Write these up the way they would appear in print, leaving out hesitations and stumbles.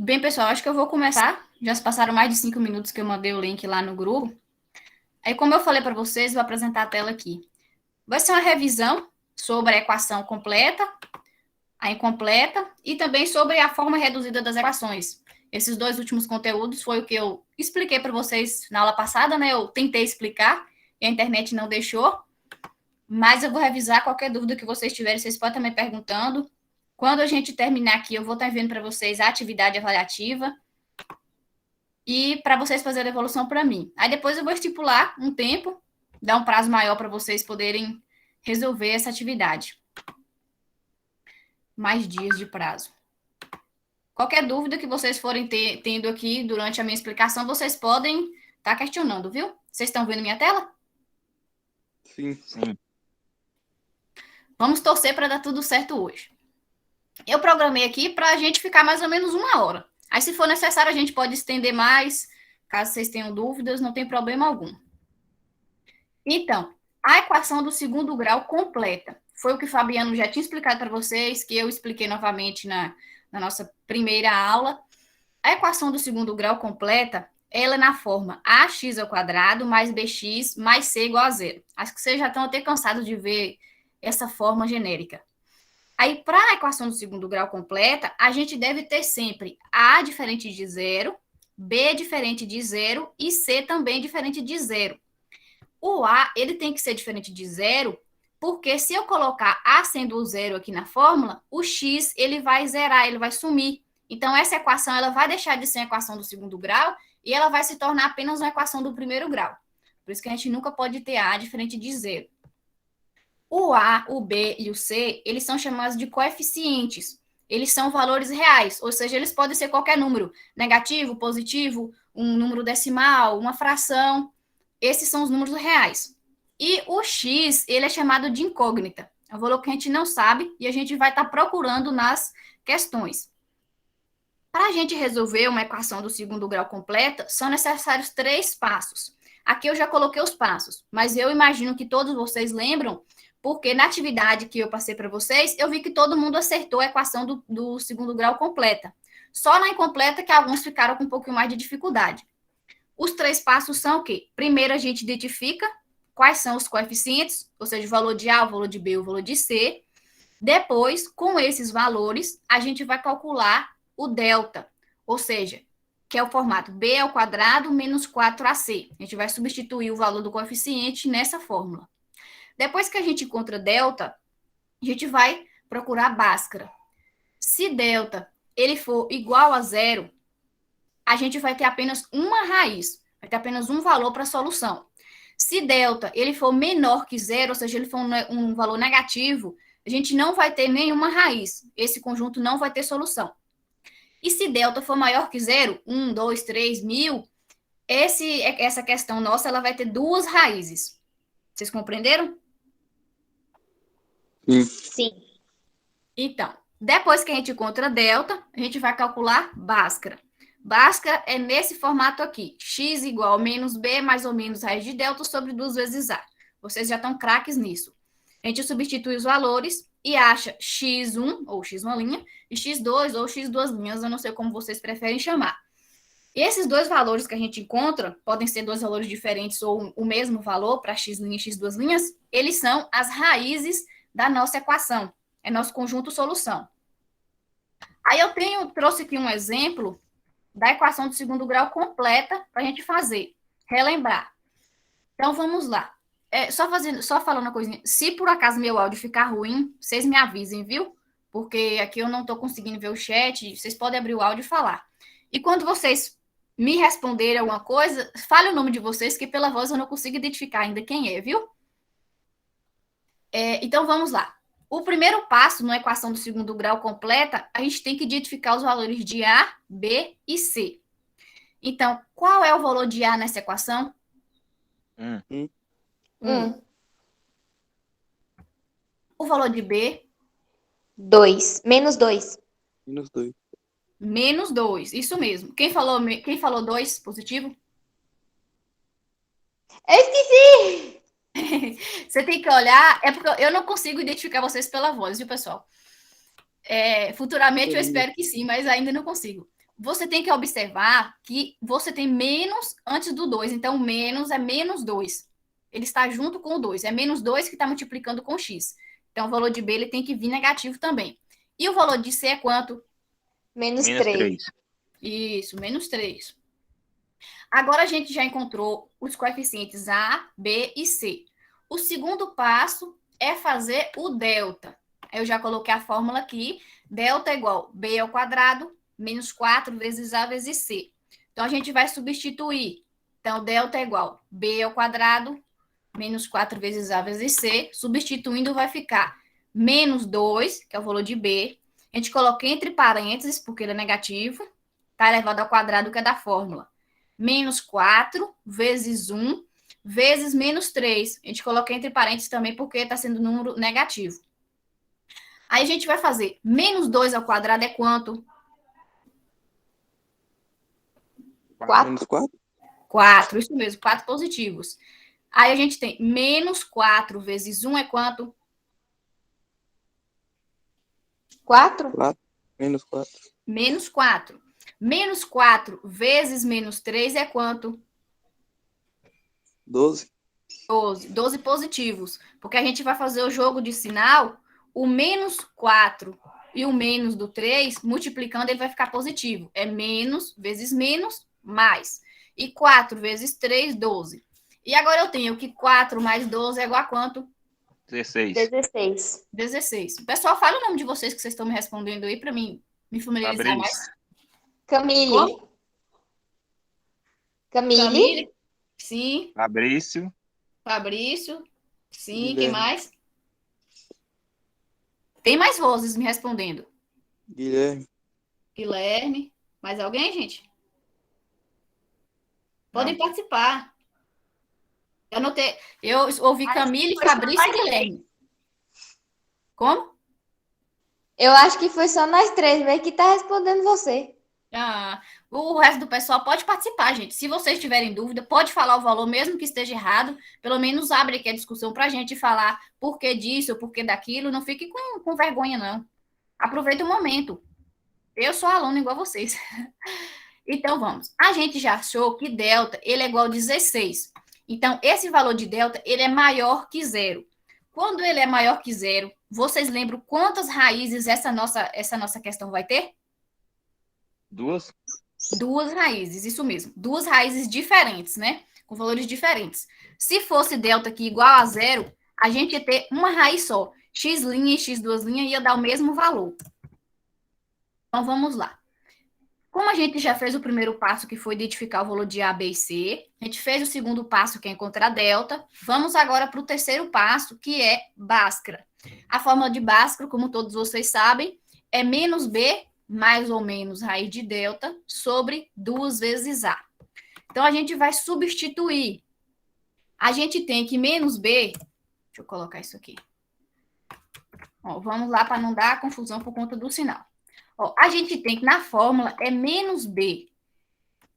Bem, pessoal, acho que eu vou começar. Já se passaram mais de 5 minutos que eu mandei o link lá no grupo. Aí, como eu falei para vocês, vou apresentar a tela aqui. Vai ser uma revisão sobre a equação completa, a incompleta e também sobre a forma reduzida das equações. Esses dois últimos conteúdos foi o que eu expliquei para vocês na aula passada, né? Eu tentei explicar e a internet não deixou, mas eu vou revisar qualquer dúvida que vocês tiverem, vocês podem estar me perguntando. Quando a gente terminar aqui, eu vou estar enviando para vocês a atividade avaliativa e para vocês fazerem a evolução para mim. Aí depois eu vou estipular um tempo, dar um prazo maior para vocês poderem resolver essa atividade. Mais dias de prazo. Qualquer dúvida que vocês forem tendo aqui durante a minha explicação, vocês podem estar questionando, viu? Vocês estão vendo minha tela? Sim, sim. Vamos torcer para dar tudo certo hoje. Eu programei aqui para a gente ficar mais ou menos 1 hora. Aí, se for necessário, a gente pode estender mais. Caso vocês tenham dúvidas, não tem problema algum. Então, a equação do segundo grau completa. Foi o que o Fabiano já tinha explicado para vocês, que eu expliquei novamente na nossa primeira aula. A equação do segundo grau completa, ela é na forma ax ao quadrado mais bx mais c igual a zero. Acho que vocês já estão até cansados de ver essa forma genérica. Aí, para a equação do segundo grau completa, a gente deve ter sempre a diferente de zero, b diferente de zero e c também diferente de zero. O a, ele tem que ser diferente de zero, porque se eu colocar a sendo o zero aqui na fórmula, o x ele vai zerar, ele vai sumir. Então, essa equação ela vai deixar de ser a equação do segundo grau e ela vai se tornar apenas uma equação do primeiro grau. Por isso que a gente nunca pode ter a diferente de zero. O A, o B e o C, eles são chamados de coeficientes. Eles são valores reais, ou seja, eles podem ser qualquer número, negativo, positivo, um número decimal, uma fração. Esses são os números reais. E o X, ele é chamado de incógnita. É um valor que a gente não sabe e a gente vai estar procurando nas questões. Para a gente resolver uma equação do segundo grau completa, são necessários 3 passos. Aqui eu já coloquei os passos, mas eu imagino que todos vocês lembram, porque na atividade que eu passei para vocês, eu vi que todo mundo acertou a equação do segundo grau completa. Só na incompleta que alguns ficaram com um pouquinho mais de dificuldade. Os 3 passos são o quê? Primeiro, a gente identifica quais são os coeficientes, ou seja, o valor de A, o valor de B, o valor de C. Depois, com esses valores, a gente vai calcular o delta, ou seja, que é o formato B ao quadrado menos 4AC. A gente vai substituir o valor do coeficiente nessa fórmula. Depois que a gente encontra delta, a gente vai procurar a Bhaskara. Se delta ele for igual a zero, a gente vai ter apenas uma raiz, vai ter apenas um valor para a solução. Se delta ele for menor que zero, ou seja, ele for um valor negativo, a gente não vai ter nenhuma raiz. Esse conjunto não vai ter solução. E se delta for maior que zero, 1, 2, 3, 1000, essa questão nossa ela vai ter 2 raízes. Vocês compreenderam? Sim. Sim. Então, depois que a gente encontra delta, a gente vai calcular Bhaskara. Bhaskara é nesse formato aqui. X igual menos B mais ou menos raiz de delta sobre 2 vezes A. Vocês já estão craques nisso. A gente substitui os valores e acha x1, ou x1', e x2, ou x2', eu não sei como vocês preferem chamar. Esses 2 valores que a gente encontra, podem ser 2 valores diferentes ou o mesmo valor para x' e x2', eles são as raízes da nossa equação. É nosso conjunto solução. Aí eu trouxe aqui um exemplo da equação do segundo grau completa para a gente fazer, relembrar. Então, vamos lá. Só falando uma coisinha. Se por acaso meu áudio ficar ruim, vocês me avisem, viu? Porque aqui eu não estou conseguindo ver o chat. Vocês podem abrir o áudio e falar. E quando vocês me responderem alguma coisa, fale o nome de vocês, que pela voz eu não consigo identificar ainda quem é, viu? Então, vamos lá. O primeiro passo na equação do segundo grau completa, a gente tem que identificar os valores de A, B e C. Então, qual é o valor de A nessa equação? 1. O valor de B? 2. Menos 2. Menos 2. Menos 2. Isso mesmo. Quem falou 2 positivo? Eu esqueci! Você tem que olhar. É porque eu não consigo identificar vocês pela voz, viu, pessoal? Futuramente eu espero que sim, mas ainda não consigo. você tem que observar que você tem menos antes do 2. Então, menos é menos 2. Ele está junto com o 2. É menos 2 que está multiplicando com x. Então, o valor de B ele tem que vir negativo também. E o valor de C é quanto? Menos Menos 3. 3. Isso, menos 3. Agora a gente já encontrou os coeficientes A, B e C. O segundo passo é fazer o delta. Eu já coloquei a fórmula aqui. Delta é igual B ao quadrado menos 4 vezes A vezes C. Então, a gente vai substituir. Então, delta é igual B ao quadrado menos 4 vezes A vezes C. Substituindo, vai ficar menos 2, que é o valor de B. A gente coloca entre parênteses, porque ele é negativo. Está elevado ao quadrado, que é da fórmula. Menos 4 vezes 1 vezes menos 3. A gente coloca entre parênteses também, porque está sendo número negativo. Aí a gente vai fazer menos 2 ao quadrado é quanto? 4. Menos 4? 4, isso mesmo, 4 positivos. Aí a gente tem menos 4 vezes 1 é quanto? 4. 4. Menos 4. Menos 4. Menos 4 vezes menos 3 é quanto? 12. 12. 12 positivos. Porque a gente vai fazer o jogo de sinal, o menos 4 e o menos do 3, multiplicando, ele vai ficar positivo. É menos vezes menos, mais. E 4 vezes 3, 12. E agora eu tenho que 4 mais 12 é igual a quanto? 16. 16. 16. Pessoal, fala o nome de vocês que vocês estão me respondendo aí para mim me familiarizar mais. Fabrício. Camille. Como? Camille. Camille. Sim. Fabrício. Fabrício. Sim. Guilherme. Quem mais? Tem mais vozes me respondendo. Guilherme. Guilherme. Mais alguém, gente? Podem Não. participar. Eu anotei. Eu ouvi Camille, foi só Fabrício e nós Guilherme. Como? Eu acho que foi só nós três mesmo que tá respondendo você. Ah, o resto do pessoal pode participar, gente. Se vocês tiverem dúvida, pode falar o valor, mesmo que esteja errado. Pelo menos abre aqui a discussão para a gente falar por que disso ou por que daquilo. Não fique com vergonha, não. Aproveita o momento. Eu sou aluno igual a vocês. Então, vamos. A gente já achou que delta ele é igual a 16. Então, esse valor de delta ele é maior que zero. Quando ele é maior que zero, vocês lembram quantas raízes essa nossa questão vai ter? 2. 2 raízes, isso mesmo. 2 raízes diferentes, né? Com valores diferentes. Se fosse delta aqui igual a zero, a gente ia ter uma raiz só. X' e x2' ia dar o mesmo valor. Então, vamos lá. Como a gente já fez o primeiro passo, que foi identificar o valor de A, B e C, a gente fez o segundo passo, que é encontrar delta. Vamos agora para o terceiro passo, que é Bhaskara. A fórmula de Bhaskara, como todos vocês sabem, é menos B mais ou menos raiz de delta sobre 2 vezes A. Então, a gente vai substituir. A gente tem que menos B... Deixa eu colocar isso aqui. Ó, vamos lá para não dar confusão por conta do sinal. Ó, a gente tem que, na fórmula, é menos B.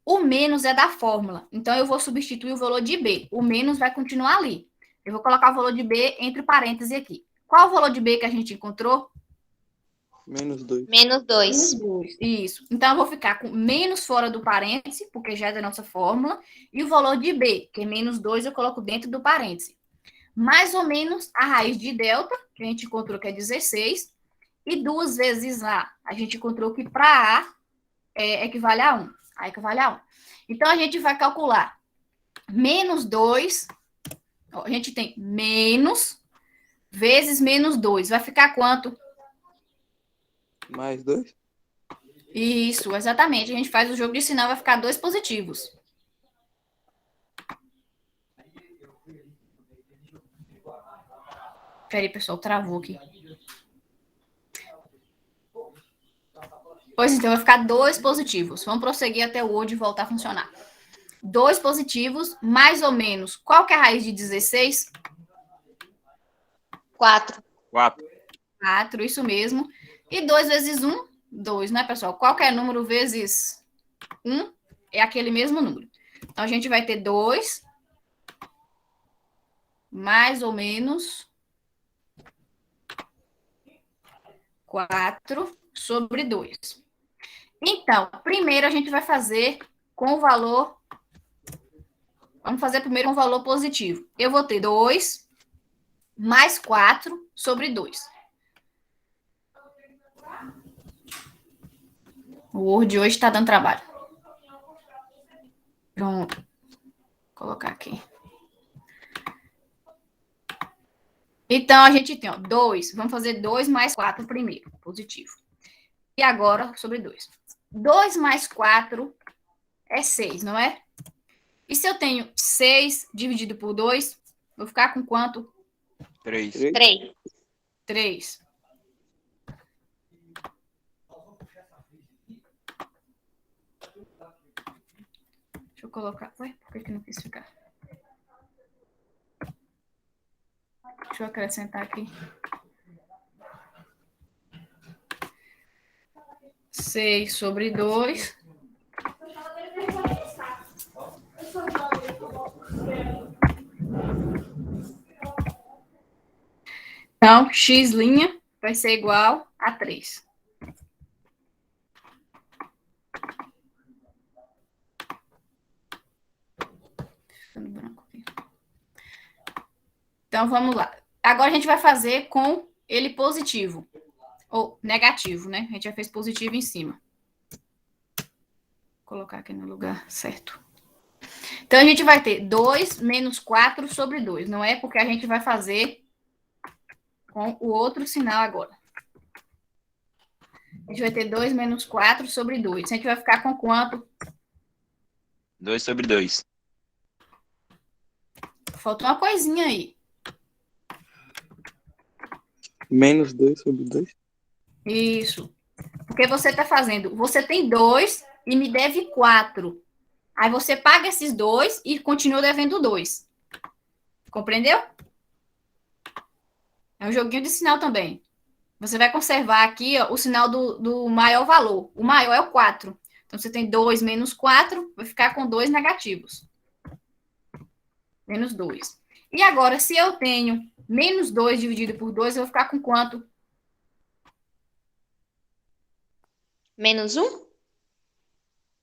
O menos é da fórmula. Então, eu vou substituir o valor de B. O menos vai continuar ali. Eu vou colocar o valor de B entre parênteses aqui. Qual o valor de B que a gente encontrou? Menos 2. Menos 2. 2. Isso. Então, eu vou ficar com menos fora do parêntese, porque já é da nossa fórmula. E o valor de B, que é menos 2, eu coloco dentro do parêntese. Mais ou menos a raiz de delta, que a gente encontrou que é 16. E 2 vezes A. A gente encontrou que para A equivale a 1. A equivale a 1. Então, a gente vai calcular menos 2. Ó, a gente tem menos vezes menos 2. Vai ficar quanto? Mais 2. Isso, exatamente. A gente faz o jogo de sinal, vai ficar 2 positivos. Peraí, pessoal, travou aqui. Pois então, vai ficar 2 positivos. Vamos prosseguir até o Word voltar a funcionar. 2 positivos, mais ou menos. Qual que é a raiz de 16? 4. 4. 4, isso mesmo. E 2 vezes 1, 2, né, pessoal? Qualquer número vezes 1 é aquele mesmo número. Então, a gente vai ter 2, mais ou menos 4 sobre 2. Então, primeiro a gente vai fazer com o valor... Vamos fazer primeiro um valor positivo. Eu vou ter 2 mais 4 sobre 2. O Word hoje está dando trabalho. Pronto. Vou colocar aqui. Então, a gente tem, ó, 2. Vamos fazer 2 mais 4 primeiro, positivo. E agora, sobre 2. 2 mais 4 é 6, não é? E se eu tenho 6 dividido por 2, vou ficar com quanto? 3. 3. 3. Deixa eu colocar... Ué, por que não quis ficar? Deixa eu acrescentar aqui. 6 sobre 2. Então, x' vai ser igual a 3. Ficando branco aqui. Então, vamos lá. Agora a gente vai fazer com ele positivo. Ou negativo, né? A gente já fez positivo em cima. Vou colocar aqui no lugar certo. Então, a gente vai ter 2 menos 4 sobre 2. Não é porque a gente vai fazer com o outro sinal agora. A gente vai ter 2 menos 4 sobre 2. A gente vai ficar com quanto? 2 sobre 2. Faltou uma coisinha aí. Menos 2 sobre 2. Isso. Porque você está fazendo... Você tem 2 e me deve 4. Aí você paga esses 2 e continua devendo 2. Compreendeu? É um joguinho de sinal também. Você vai conservar aqui, ó, o sinal do maior valor. O maior é o 4. Então, você tem 2 menos 4, vai ficar com 2 negativos. Menos 2. E agora, se eu tenho menos 2 dividido por 2, eu vou ficar com quanto? Menos 1?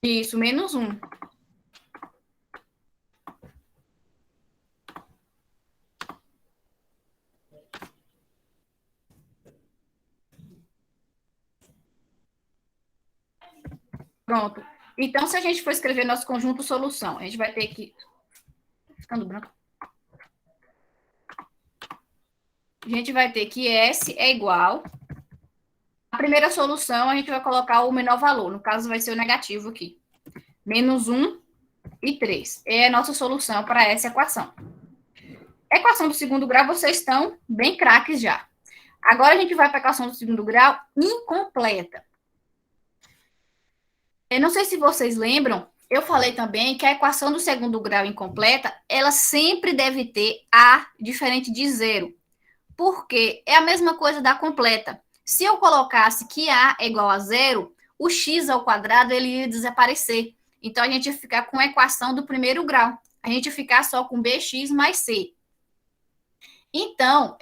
Isso, menos 1. Pronto. Então, se a gente for escrever nosso conjunto solução, a gente vai ter que... Ficando branco. A gente vai ter que S é igual... A primeira solução, a gente vai colocar o menor valor. No caso, vai ser o negativo aqui. Menos 1 e 3. É a nossa solução para essa equação. A equação do segundo grau, vocês estão bem craques já. Agora, a gente vai para a equação do segundo grau incompleta. Eu não sei se vocês lembram, eu falei também que a equação do segundo grau incompleta, ela sempre deve ter A diferente de zero. Porque é a mesma coisa da completa. Se eu colocasse que A é igual a zero, o x ao quadrado ele ia desaparecer. Então, a gente ia ficar com a equação do primeiro grau. A gente ia ficar só com bx mais c. Então,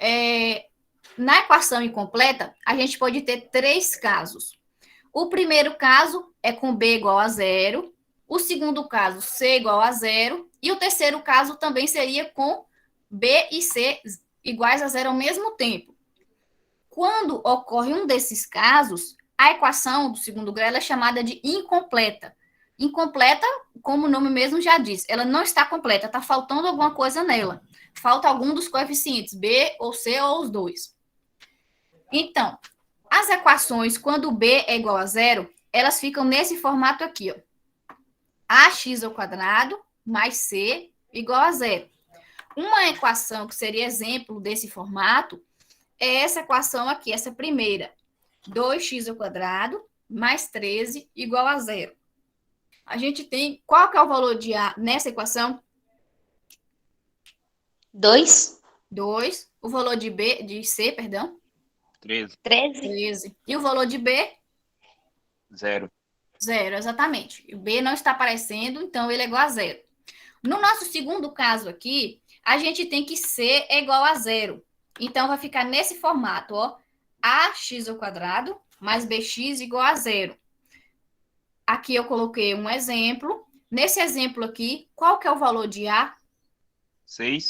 na equação incompleta, a gente pode ter 3 casos. O primeiro caso é com b igual a zero. O segundo caso, c igual a zero. E o terceiro caso também seria com b e c iguais a zero ao mesmo tempo. Quando ocorre um desses casos, a equação do segundo grau é chamada de incompleta. Incompleta, como o nome mesmo já diz, ela não está completa, está faltando alguma coisa nela. Falta algum dos coeficientes, B ou C ou os dois. Então, as equações, quando B é igual a zero, elas ficam nesse formato aqui, ó. AX ao quadrado mais C igual a zero. Uma equação que seria exemplo desse formato é essa equação aqui, essa primeira. 2x ao quadrado mais 13 igual a zero. A gente tem... Qual que é o valor de A nessa equação? 2. 2. O valor de B, de C, perdão? 13. 13. E o valor de B? 0. 0, exatamente. O B não está aparecendo, então ele é igual a 0. No nosso segundo caso aqui, a gente tem que C é igual a 0. Então, vai ficar nesse formato, ó. AX ao quadrado mais BX igual a 0. Aqui eu coloquei um exemplo. Nesse exemplo aqui, qual que é o valor de A? 6,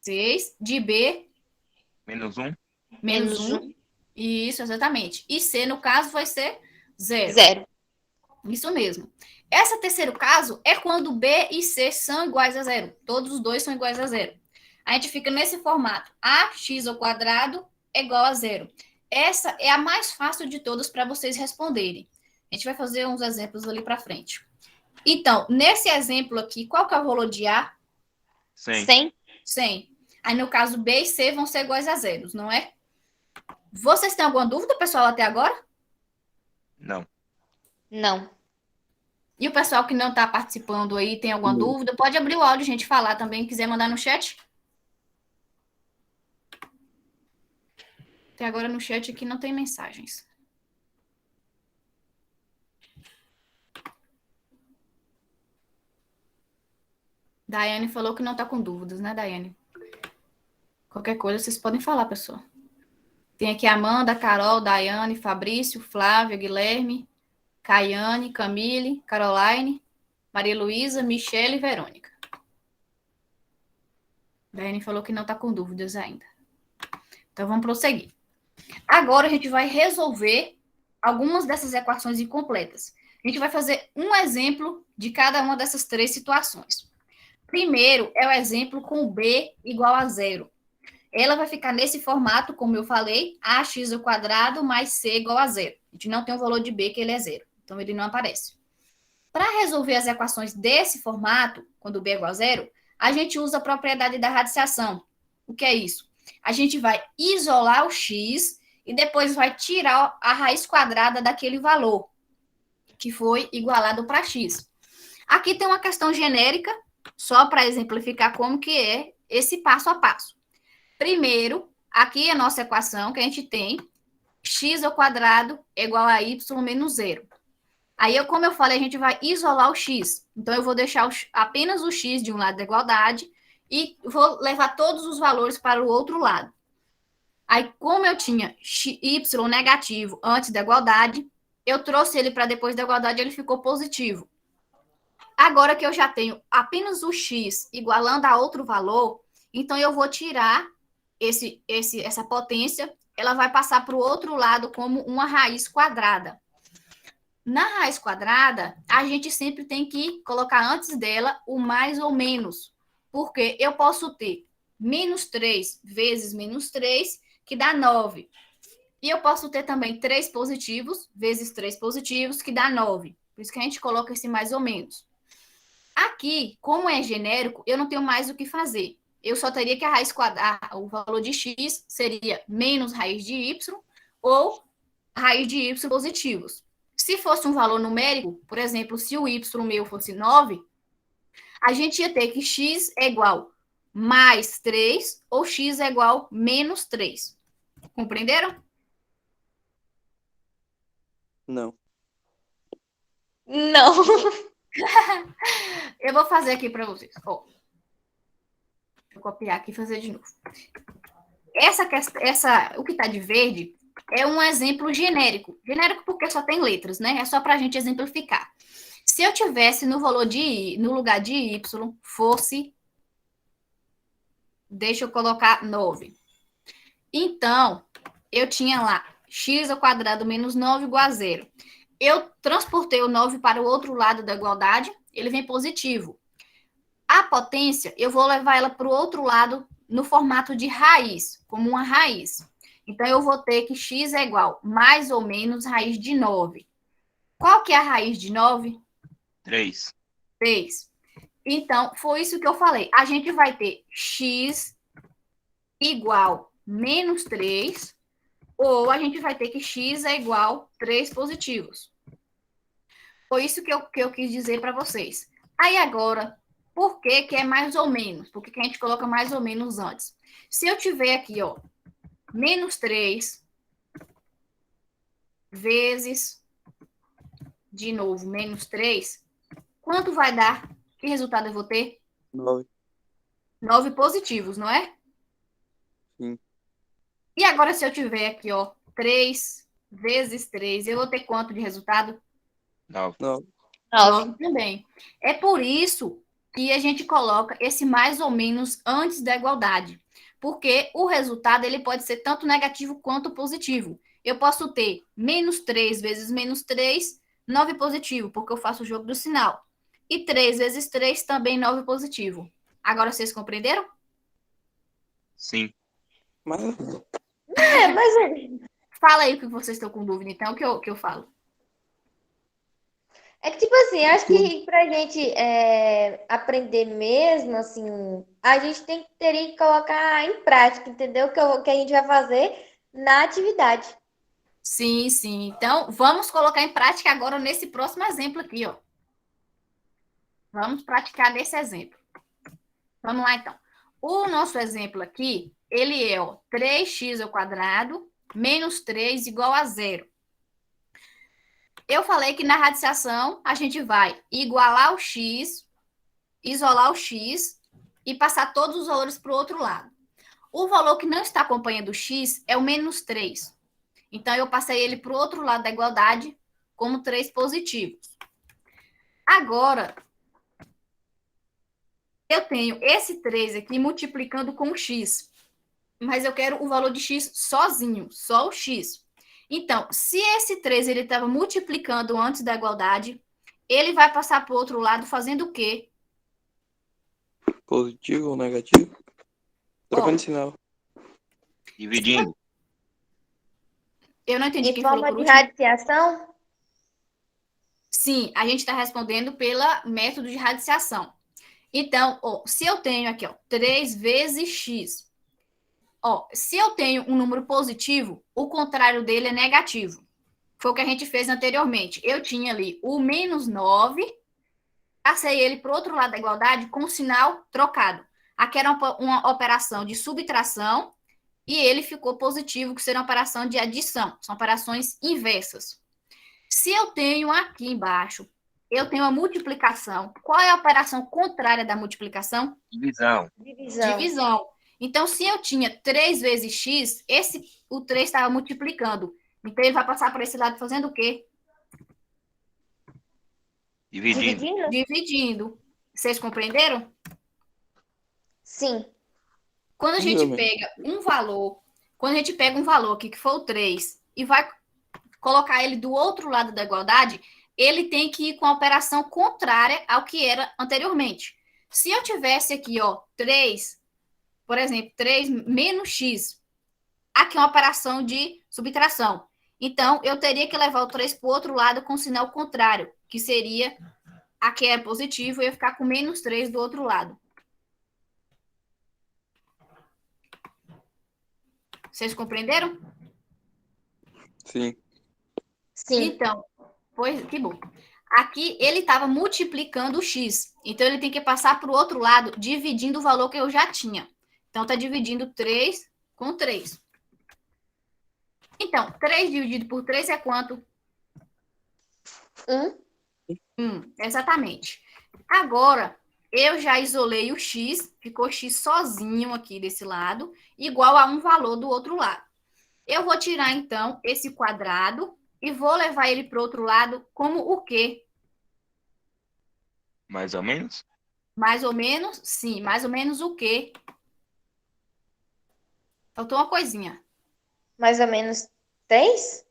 6. De B, menos 1, menos Menos 1. Isso, exatamente. E C, no caso, vai ser 0. 0. Isso mesmo. Esse terceiro caso é quando B e C são iguais a 0. Todos os dois são iguais a 0. A gente fica nesse formato. Ax ao quadrado é igual a 0. Essa é a mais fácil de todas para vocês responderem. A gente vai fazer uns exemplos ali para frente. Então, nesse exemplo aqui, qual que é o valor de A? 100. 100? 100. Aí, no caso, B e C vão ser iguais a 0, não é? Vocês têm alguma dúvida, pessoal, até agora? Não. Não. E o pessoal que não está participando aí, tem alguma Não. dúvida? Pode abrir o áudio, gente, falar também, quiser mandar no chat. Até agora no chat aqui não tem mensagens. Daiane falou que não está com dúvidas, né, Daiane? Qualquer coisa vocês podem falar, pessoal. Tem aqui Amanda, Carol, Daiane, Fabrício, Flávia, Guilherme, Caiane, Camille, Caroline, Maria Luísa, Michele e Verônica. Daiane falou que não está com dúvidas ainda. Então vamos prosseguir. Agora a gente vai resolver algumas dessas equações incompletas. A gente vai fazer um exemplo de cada uma dessas três situações. Primeiro é o exemplo com B igual a 0. Ela vai ficar nesse formato, como eu falei, ax ao quadrado mais c igual a 0. A gente não tem o valor de b, que ele é 0. Então, ele não aparece. Para resolver as equações desse formato, quando b é igual a 0, a gente usa a propriedade da radiciação. O que é isso? A gente vai isolar o x e depois vai tirar a raiz quadrada daquele valor, que foi igualado para x. Aqui tem uma questão genérica, só para exemplificar como que é esse passo a passo. Primeiro, aqui é a nossa equação que a gente tem, x ao quadrado é igual a y menos 0. Aí, como eu falei, a gente vai isolar o x. Então, eu vou deixar apenas o x de um lado da igualdade e vou levar todos os valores para o outro lado. Aí, como eu tinha y negativo antes da igualdade, eu trouxe ele para depois da igualdade, ele ficou positivo. Agora que eu já tenho apenas o x igualando a outro valor, então eu vou tirar essa potência, ela vai passar para o outro lado como uma raiz quadrada. Na raiz quadrada, a gente sempre tem que colocar antes dela o mais ou menos, porque eu posso ter menos 3 vezes menos 3, que dá 9. E eu posso ter também 3 positivos vezes 3 positivos, que dá 9. Por isso que a gente coloca esse mais ou menos. Aqui, como é genérico, eu não tenho mais o que fazer. Eu só teria que a raiz quadrada, o valor de x seria menos raiz de y ou raiz de y positivos. Se fosse um valor numérico, por exemplo, se o y meu fosse 9, a gente ia ter que x é igual mais 3 ou x é igual menos 3. Compreenderam? Não. Não. Eu vou fazer aqui para vocês. Ó. Vou copiar aqui e fazer de novo. O que está de verde é um exemplo genérico. Genérico porque só tem letras, né? É só para a gente exemplificar. Se eu tivesse no lugar de y, fosse... Deixa eu colocar 9. Então, eu tinha lá x ao quadrado menos 9 igual a 0. Eu transportei o 9 para o outro lado da igualdade, ele vem positivo. A potência, eu vou levar ela para o outro lado no formato de raiz, como uma raiz. Então, eu vou ter que x é igual mais ou menos raiz de 9. Qual que é a raiz de 9? 3. 3. Então, foi isso que eu falei. A gente vai ter x igual menos 3, ou a gente vai ter que x é igual 3 positivos. Foi isso que eu quis dizer para vocês. Aí, agora... Por que é mais ou menos? Por que a gente coloca mais ou menos antes? Se eu tiver aqui, ó, menos 3 vezes, de novo, menos 3, quanto vai dar? Que resultado eu vou ter? 9. 9 positivos, não é? Sim. E agora, se eu tiver aqui, ó, 3 vezes 3, eu vou ter quanto de resultado? 9. 9. 9. Também. É por isso que a gente coloca esse mais ou menos antes da igualdade. Porque o resultado ele pode ser tanto negativo quanto positivo. Eu posso ter menos 3 vezes menos 3, 9 positivo, porque eu faço o jogo do sinal. E 3 vezes 3 também 9 positivo. Agora vocês compreenderam? Sim. Mas Mas Fala aí o que vocês estão com dúvida, então, que eu falo. é que, tipo assim, acho que pra gente aprender mesmo, assim, a gente teria que colocar em prática, entendeu? O que a gente vai fazer na atividade. Sim, sim. Então, vamos colocar em prática agora nesse próximo exemplo aqui, ó. Vamos praticar nesse exemplo. Vamos lá, então. O nosso exemplo aqui, ele é, ó, 3x ao quadrado menos 3 igual a zero. Eu falei que na radiciação a gente vai igualar o x, isolar o x e passar todos os valores para o outro lado. O valor que não está acompanhando o x é o menos 3. Então, eu passei ele para o outro lado da igualdade como 3 positivos. Agora, eu tenho esse 3 aqui multiplicando com o x, mas eu quero o valor de x sozinho, só o x. Então, se esse 3 ele estava multiplicando antes da igualdade, ele vai passar para o outro lado fazendo o quê? positivo ou negativo? Trocando de sinal. Dividindo. Eu não entendi Em quem falou forma por de último. radiciação, Sim, a gente está respondendo pelo método de radiciação. Então, ó, se eu tenho aqui, ó, 3 vezes x. Ó, se eu tenho um número positivo, o contrário dele é negativo. Foi o que a gente fez anteriormente. Eu tinha ali o menos 9, passei ele para o outro lado da igualdade com o sinal trocado. Aqui era uma operação de subtração e ele ficou positivo, que seria uma operação de adição. São operações inversas. Se eu tenho aqui embaixo, eu tenho a multiplicação. Qual é a operação contrária da multiplicação? Divisão. divisão. Divisão. Então, se eu tinha 3 vezes x, o 3 estava multiplicando. Então, ele vai passar por esse lado fazendo o quê? Dividindo. Dividindo? Dividindo. Vocês compreenderam? Sim. Quando a gente pega um valor, aqui, que for o 3, e vai colocar ele do outro lado da igualdade, ele tem que ir com a operação contrária ao que era anteriormente. Se eu tivesse aqui, ó, 3, por exemplo, 3 menos x, aqui é uma operação de subtração. Então, eu teria que levar o 3 para o outro lado com o sinal contrário, que seria, aqui é positivo, eu ia ficar com menos 3 do outro lado. Vocês compreenderam? Sim. Sim. Então, pois, que bom. Aqui ele estava multiplicando o x. Então, ele tem que passar para o outro lado, dividindo o valor que eu já tinha. Então, está dividindo 3 com 3. Então, 3 dividido por 3 é quanto? 1. Exatamente. Agora, eu já isolei o x, ficou x sozinho aqui desse lado, igual a um valor do outro lado. Eu vou tirar, então, esse quadrado e vou levar ele para o outro lado como o quê? Mais ou menos? Mais ou menos? Sim, mais ou menos o quê? Faltou uma coisinha. Mais ou menos 3?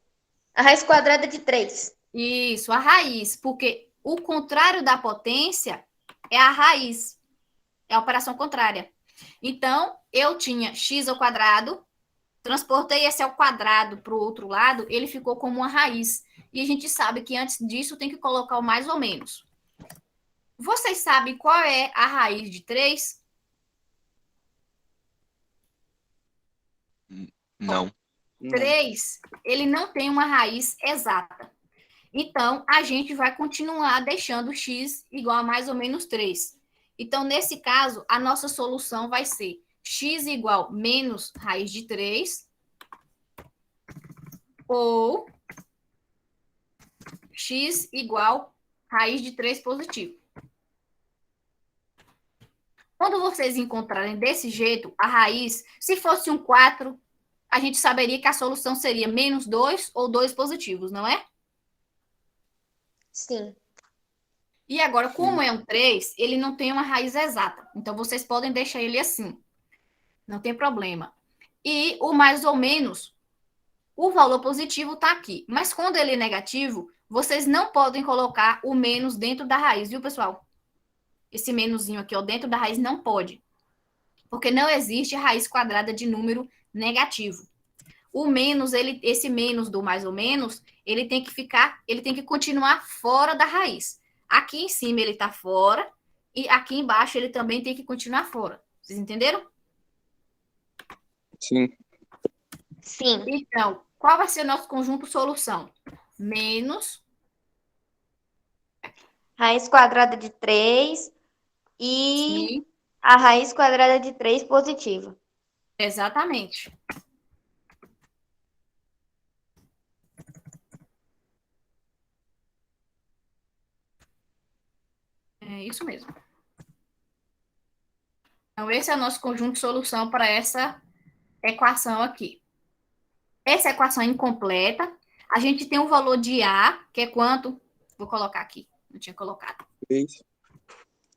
A raiz quadrada de 3. Isso, a raiz, porque o contrário da potência é a raiz, é a operação contrária. Então, eu tinha x ao quadrado, transportei esse ao quadrado para o outro lado, ele ficou como uma raiz. E a gente sabe que antes disso tem que colocar o mais ou menos. Vocês sabem qual é a raiz de 3? Não. 3, ele não tem uma raiz exata. Então, a gente vai continuar deixando x igual a mais ou menos 3. Então, nesse caso, a nossa solução vai ser x igual menos raiz de 3 ou x igual raiz de 3 positivo. Quando vocês encontrarem desse jeito a raiz, se fosse um 4, a gente saberia que a solução seria menos 2 ou 2 positivos, não é? Sim. E agora, como é um 3, ele não tem uma raiz exata. Então, vocês podem deixar ele assim. Não tem problema. E o mais ou menos, o valor positivo está aqui. Mas quando ele é negativo, vocês não podem colocar o menos dentro da raiz, viu, pessoal? Esse menuzinho aqui, ó, dentro da raiz não pode. Porque não existe raiz quadrada de número negativo. O menos, esse menos do mais ou menos, ele tem que continuar fora da raiz. Aqui em cima ele está fora e aqui embaixo ele também tem que continuar fora. Vocês entenderam? Sim. Sim. Então, qual vai ser o nosso conjunto solução? Menos. Raiz quadrada de 3 e Sim, a raiz quadrada de 3 positiva. exatamente. É isso mesmo. Então, esse é o nosso conjunto de solução para essa equação aqui. Essa equação é incompleta. A gente tem o valor de A, que é quanto? Vou colocar aqui. Não tinha colocado. 3.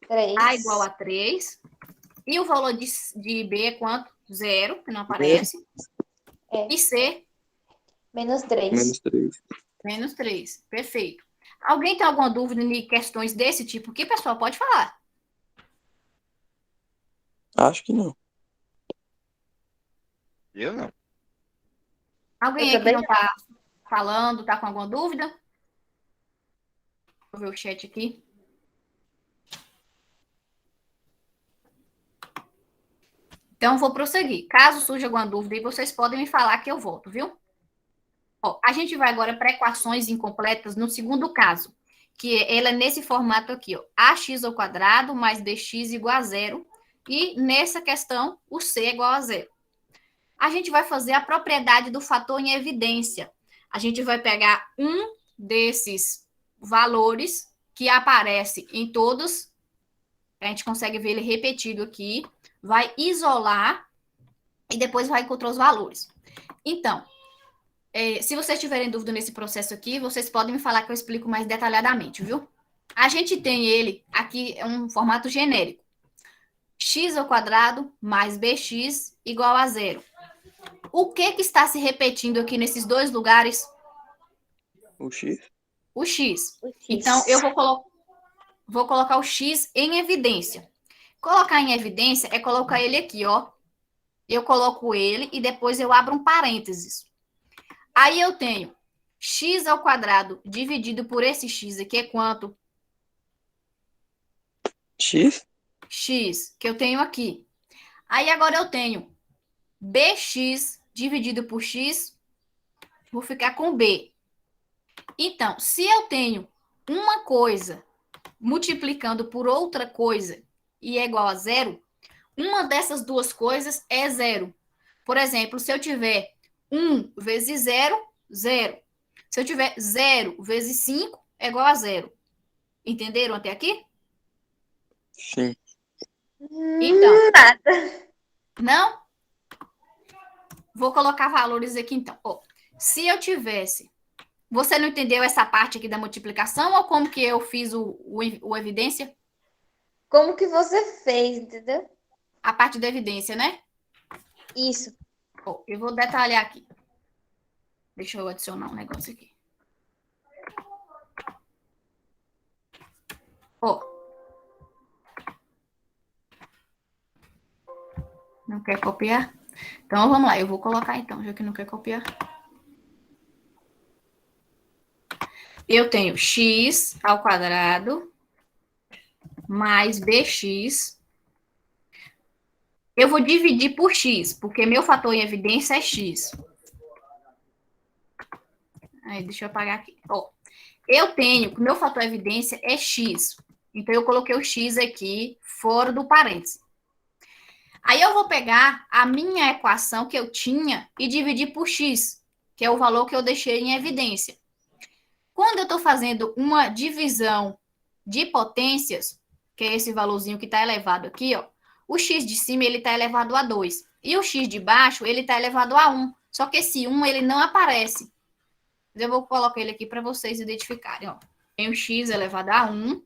3. A igual a 3. E o valor de B é quanto? 0, que não aparece. É. E C, Menos 3. Menos 3. menos 3. Perfeito. Alguém tem alguma dúvida em questões desse tipo aqui, pessoal? Pode falar. Acho que não. Eu não. Alguém Eu aí que também não está falando, está com alguma dúvida? Deixa eu ver o chat aqui. Então, vou prosseguir. Caso surja alguma dúvida, aí vocês podem me falar que eu volto, viu? Ó, a gente vai agora para equações incompletas no segundo caso, que ela é nesse formato aqui, ó. Ax ao quadrado mais bx igual a 0. E nessa questão, o c é igual a 0. A gente vai fazer a propriedade do fator em evidência. A gente vai pegar um desses valores que aparece em todos, a gente consegue ver ele repetido aqui, vai isolar e depois vai encontrar os valores. Então, se vocês tiverem dúvida nesse processo aqui, vocês podem me falar que eu explico mais detalhadamente, viu? A gente tem ele aqui, é um formato genérico. X ao quadrado mais bx igual a 0. O que está se repetindo aqui nesses dois lugares? O X. O x. O X. Então, eu vou colocar o x em evidência. Colocar em evidência é colocar ele aqui, ó. Eu coloco ele e depois eu abro um parênteses. Aí eu tenho x ao quadrado dividido por esse x aqui é quanto? X. X, que eu tenho aqui. Aí agora eu tenho bx dividido por x, vou ficar com b. Então, se eu tenho uma coisa multiplicando por outra coisa e é igual a 0, uma dessas duas coisas é 0. Por exemplo, se eu tiver 1 vezes 0, 0. Se eu tiver 0 vezes 5, é igual a 0. Entenderam até aqui? Sim. Então, Nada. não? Vou colocar valores aqui, então. Ó, se eu tivesse... Você não entendeu essa parte aqui da multiplicação ou como que eu fiz o evidência? Como que você fez, entendeu? A parte da evidência, né? Isso. Ó, eu vou detalhar aqui. Deixa eu adicionar um negócio aqui. Ó. Não quer copiar? Então, vamos lá. Eu vou colocar, então, já que não quer copiar. Eu tenho x ao quadrado mais bx. Eu vou dividir por x, porque meu fator em evidência é x. Aí, deixa eu apagar aqui. Ó, eu tenho, meu fator em evidência é x. Então, eu coloquei o x aqui fora do parênteses. Aí, eu vou pegar a minha equação que eu tinha e dividir por x, que é o valor que eu deixei em evidência. Quando eu estou fazendo uma divisão de potências, que é esse valorzinho que está elevado aqui, ó, o x de cima ele está elevado a 2. E o x de baixo ele está elevado a 1. Só que esse 1 ele não aparece. Eu vou colocar ele aqui para vocês identificarem. Ó. tenho x elevado a 1.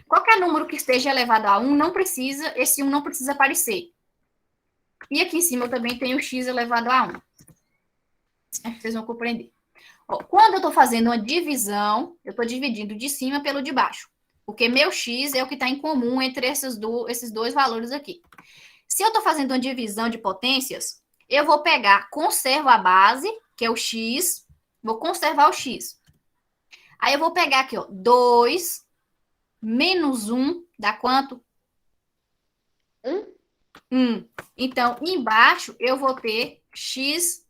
Qualquer número que esteja elevado a 1, esse 1 não precisa aparecer. E aqui em cima eu também tenho x elevado a 1. Acho que vocês vão compreender. Ó, quando eu estou fazendo uma divisão, eu estou dividindo de cima pelo de baixo. Porque meu x é o que está em comum entre esses dois valores aqui. Se eu estou fazendo uma divisão de potências, eu vou pegar, conservo a base, que é o x, vou conservar o x. Aí eu vou pegar aqui, ó, 2 menos 1 dá quanto? 1. Então, embaixo eu vou ter x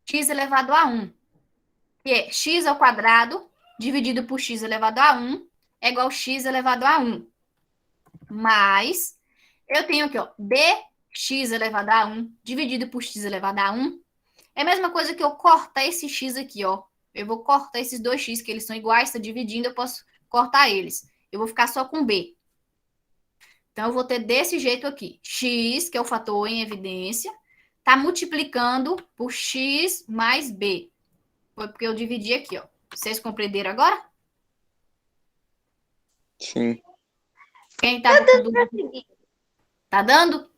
elevado a 1, que é x ao quadrado dividido por x elevado a 1 é igual a x elevado a 1. Mais, eu tenho aqui, ó, dx elevado a 1 dividido por x elevado a 1. É a mesma coisa que eu cortar esse x aqui, ó. Eu vou cortar esses dois x, que eles são iguais, está dividindo, eu posso cortar eles. Eu vou ficar só com b. Então, eu vou ter desse jeito aqui. X, que é o fator em evidência, está multiplicando por x mais b. Foi porque eu dividi aqui, ó. Vocês compreenderam agora? Sim. Quem tá com dúvida? Tá dando?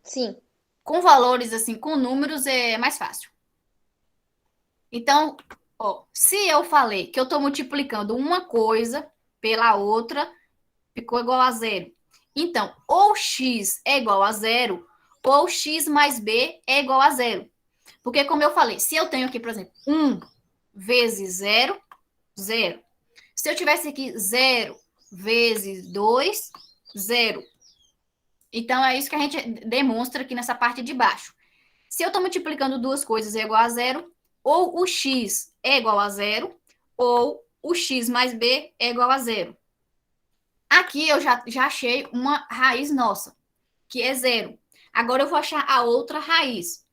Sim. Com valores assim, com números, é mais fácil. Então, ó, se eu falei que eu estou multiplicando uma coisa pela outra, ficou igual a 0. Então, ou x é igual a 0, ou x mais b é igual a 0. Porque, como eu falei, se eu tenho aqui, por exemplo, 1 vezes 0, 0. Se eu tivesse aqui 0 vezes 2, 0. Então, é isso que a gente demonstra aqui nessa parte de baixo. Se eu estou multiplicando duas coisas é igual a 0, ou o x é igual a 0, ou o x mais b é igual a 0. Aqui eu já achei uma raiz nossa, que é 0. Agora eu vou achar a outra raiz.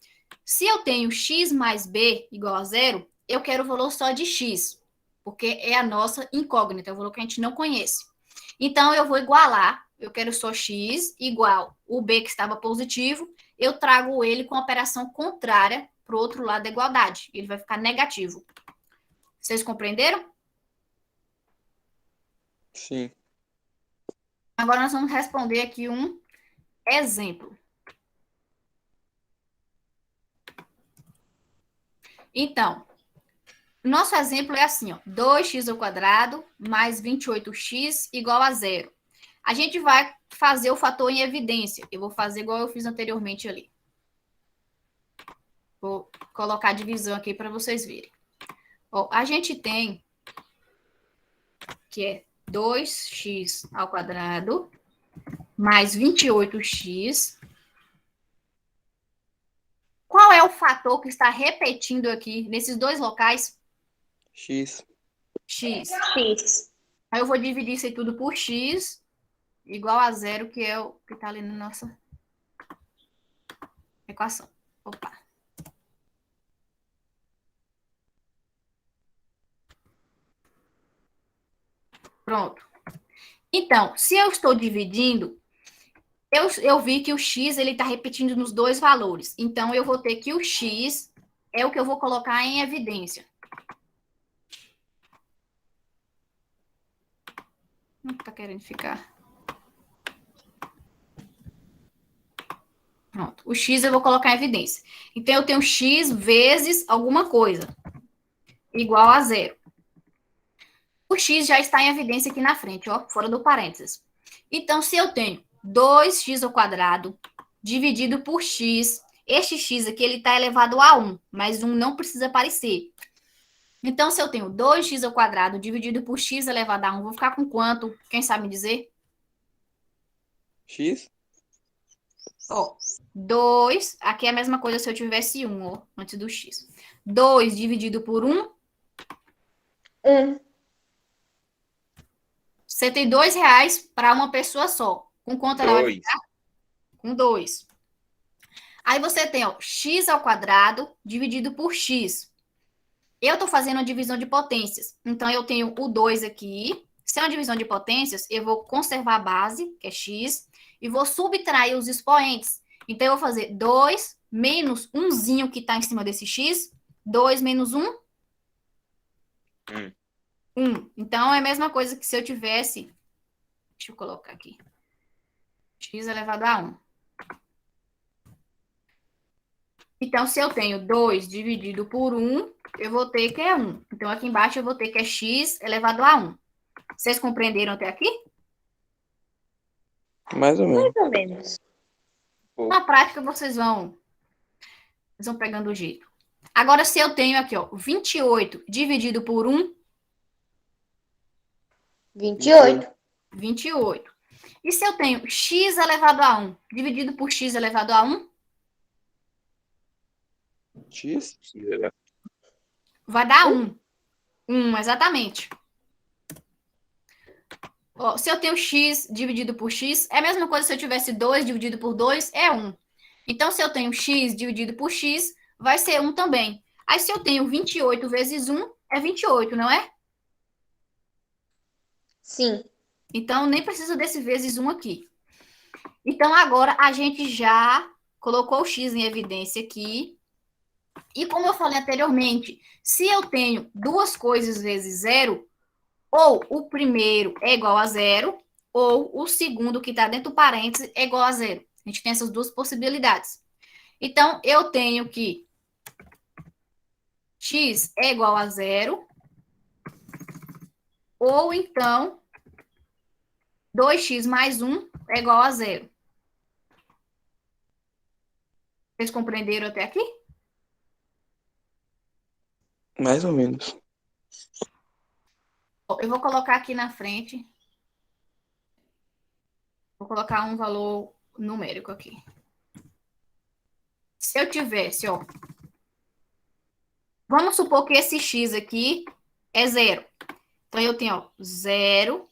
Se eu tenho x mais b igual a 0, eu quero o valor só de x, porque é a nossa incógnita, é o valor que a gente não conhece. Então, eu vou igualar, eu quero só x igual o b que estava positivo, eu trago ele com a operação contrária para o outro lado da igualdade. Ele vai ficar negativo. Vocês compreenderam? Sim. Agora nós vamos responder aqui um exemplo. Então, nosso exemplo é assim, ó, 2x ao quadrado mais 28x igual a 0. A gente vai fazer o fator em evidência. Eu vou fazer igual eu fiz anteriormente ali. Vou colocar a divisão aqui para vocês verem. Ó, a gente tem que é 2x ao quadrado mais 28x. Qual é o fator que está repetindo aqui nesses dois locais? X. X. X. Aí eu vou dividir isso aí tudo por x igual a 0, que é o que está ali na nossa equação. Opa. Pronto. Então, se eu estou dividindo, eu vi que o x ele está repetindo nos dois valores. Então, eu vou ter que o x é o que eu vou colocar em evidência. Não está querendo ficar. Pronto. O x eu vou colocar em evidência. Então, eu tenho x vezes alguma coisa igual a 0. O x já está em evidência aqui na frente, ó, fora do parênteses. Então, se eu tenho 2x ao quadrado dividido por x, este x aqui ele está elevado a 1, mas 1 não precisa aparecer. Então, se eu tenho 2x ao quadrado dividido por x elevado a 1, vou ficar com quanto? Quem sabe me dizer? X. Ó, 2, aqui é a mesma coisa se eu tivesse 1, ó, antes do x. 2 dividido por 1. 1. R$102 para uma pessoa só. Com quanto ela vai 2. ficar? Com 2. Aí você tem, ó, x ao quadrado dividido por x. Eu estou fazendo uma divisão de potências. Então, eu tenho o 2 aqui. Se é uma divisão de potências, eu vou conservar a base, que é x, e vou subtrair os expoentes. Então, eu vou fazer 2 menos 1zinho que está em cima desse x. 2 menos 1. 1. Então, é a mesma coisa que se eu tivesse... Deixa eu colocar aqui. X elevado a 1. Então, se eu tenho 2 dividido por 1, eu vou ter que é 1. Então, aqui embaixo eu vou ter que é x elevado a 1. Vocês compreenderam até aqui? Mais ou menos. Mais ou menos. Na prática, vocês vão pegando o jeito. Agora, se eu tenho aqui, ó, 28 dividido por 1, 28. 28. E se eu tenho x elevado a 1 dividido por x elevado a 1, X? vai dar 1. 1, exatamente. Ó, se eu tenho x dividido por x, é a mesma coisa se eu tivesse 2 dividido por 2, é 1. Então, se eu tenho x dividido por x, vai ser 1 também. Aí, se eu tenho 28 vezes 1, é 28, não é? Sim. Então, nem precisa desse vezes 1 aqui. Então, agora, a gente já colocou o x em evidência aqui. E como eu falei anteriormente, se eu tenho duas coisas vezes zero, ou o primeiro é igual a zero, ou o segundo que está dentro do parênteses é igual a zero. A gente tem essas duas possibilidades. Então, eu tenho que x é igual a zero, ou então 2x mais 1 é igual a zero. Vocês compreenderam até aqui? Mais ou menos. Eu vou colocar aqui na frente. Vou colocar um valor numérico aqui. Se eu tivesse, ó. Vamos supor que esse x aqui é zero. Então, eu tenho, ó, zero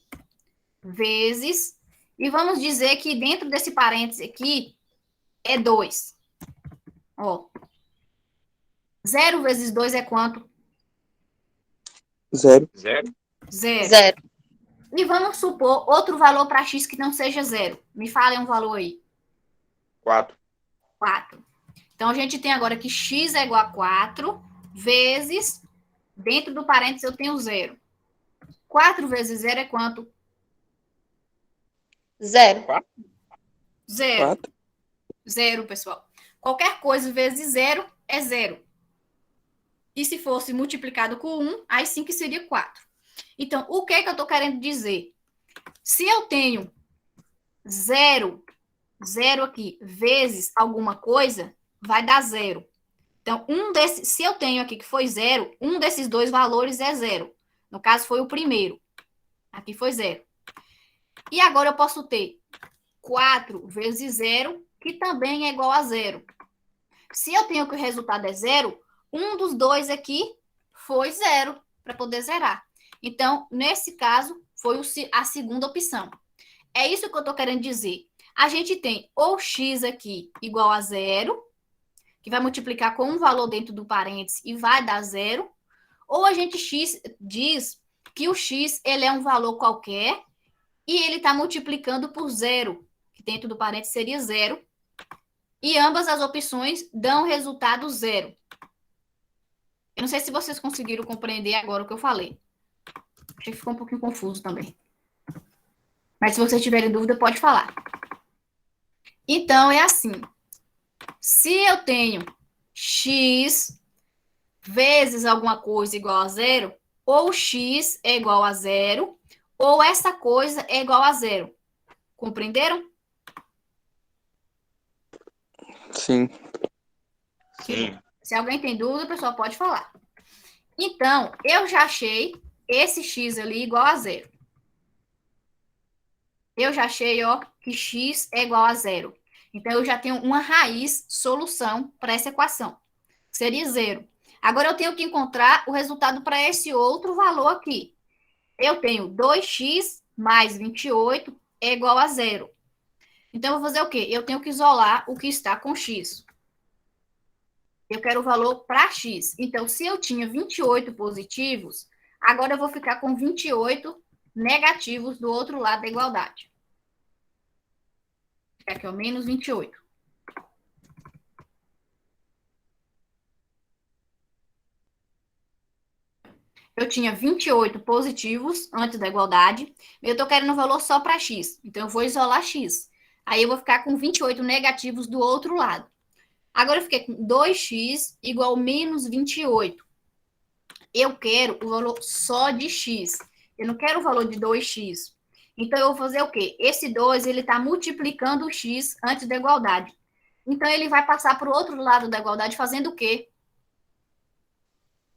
vezes... E vamos dizer que dentro desse parêntese aqui é 2. Ó. 0 vezes 2 é quanto? Zero. Zero. Zero. Zero. E vamos supor outro valor para x que não seja zero. Me falem um valor aí. 4. 4. Então, a gente tem agora que x é igual a 4 vezes, dentro do parênteses eu tenho 0. 4 vezes 0 é quanto? Zero. 0. 4. 0, pessoal. Qualquer coisa vezes 0 é 0. E se fosse multiplicado com 1, aí sim que seria 4. Então, o que é que eu estou querendo dizer? Se eu tenho 0 aqui, vezes alguma coisa, vai dar 0. Então, se eu tenho aqui que foi 0, um desses dois valores é 0. No caso, foi o primeiro. Aqui foi 0. E agora eu posso ter 4 vezes 0, que também é igual a 0. Se eu tenho que o resultado é 0, um dos dois aqui foi 0, para poder zerar. Então, nesse caso, foi a segunda opção. É isso que eu estou querendo dizer. A gente tem ou x aqui igual a 0, que vai multiplicar com um valor dentro do parênteses e vai dar 0, ou a gente diz que o x ele é um valor qualquer e ele está multiplicando por 0, que dentro do parênteses seria 0, e ambas as opções dão resultado 0. Eu não sei se vocês conseguiram compreender agora o que eu falei. Achei que ficou um pouquinho confuso também. Mas se vocês tiverem dúvida, pode falar. Então, é assim. Se eu tenho x vezes alguma coisa igual a 0, ou x é igual a 0, ou essa coisa é igual a 0. Compreenderam? Sim. Sim. Se alguém tem dúvida, o pessoal pode falar. Então, eu já achei esse x ali igual a 0. Eu já achei, ó, que x é igual a 0. Então, eu já tenho uma raiz, solução para essa equação. Seria 0. Agora, eu tenho que encontrar o resultado para esse outro valor aqui. Eu tenho 2x mais 28 é igual a 0. Então, eu vou fazer o quê? Eu tenho que isolar o que está com x. Eu quero o valor para x. Então, se eu tinha 28 positivos, agora eu vou ficar com 28 negativos do outro lado da igualdade. Fica aqui, ó, menos 28. eu tinha 28 positivos antes da igualdade. Eu estou querendo um valor só para x. Então, eu vou isolar x. Aí, eu vou ficar com 28 negativos do outro lado. Agora, eu fiquei com 2x igual menos 28. Eu quero o valor só de x. Eu não quero o valor de 2x. Então, eu vou fazer o quê? Esse 2, ele está multiplicando o x antes da igualdade. Então, ele vai passar para o outro lado da igualdade fazendo o quê?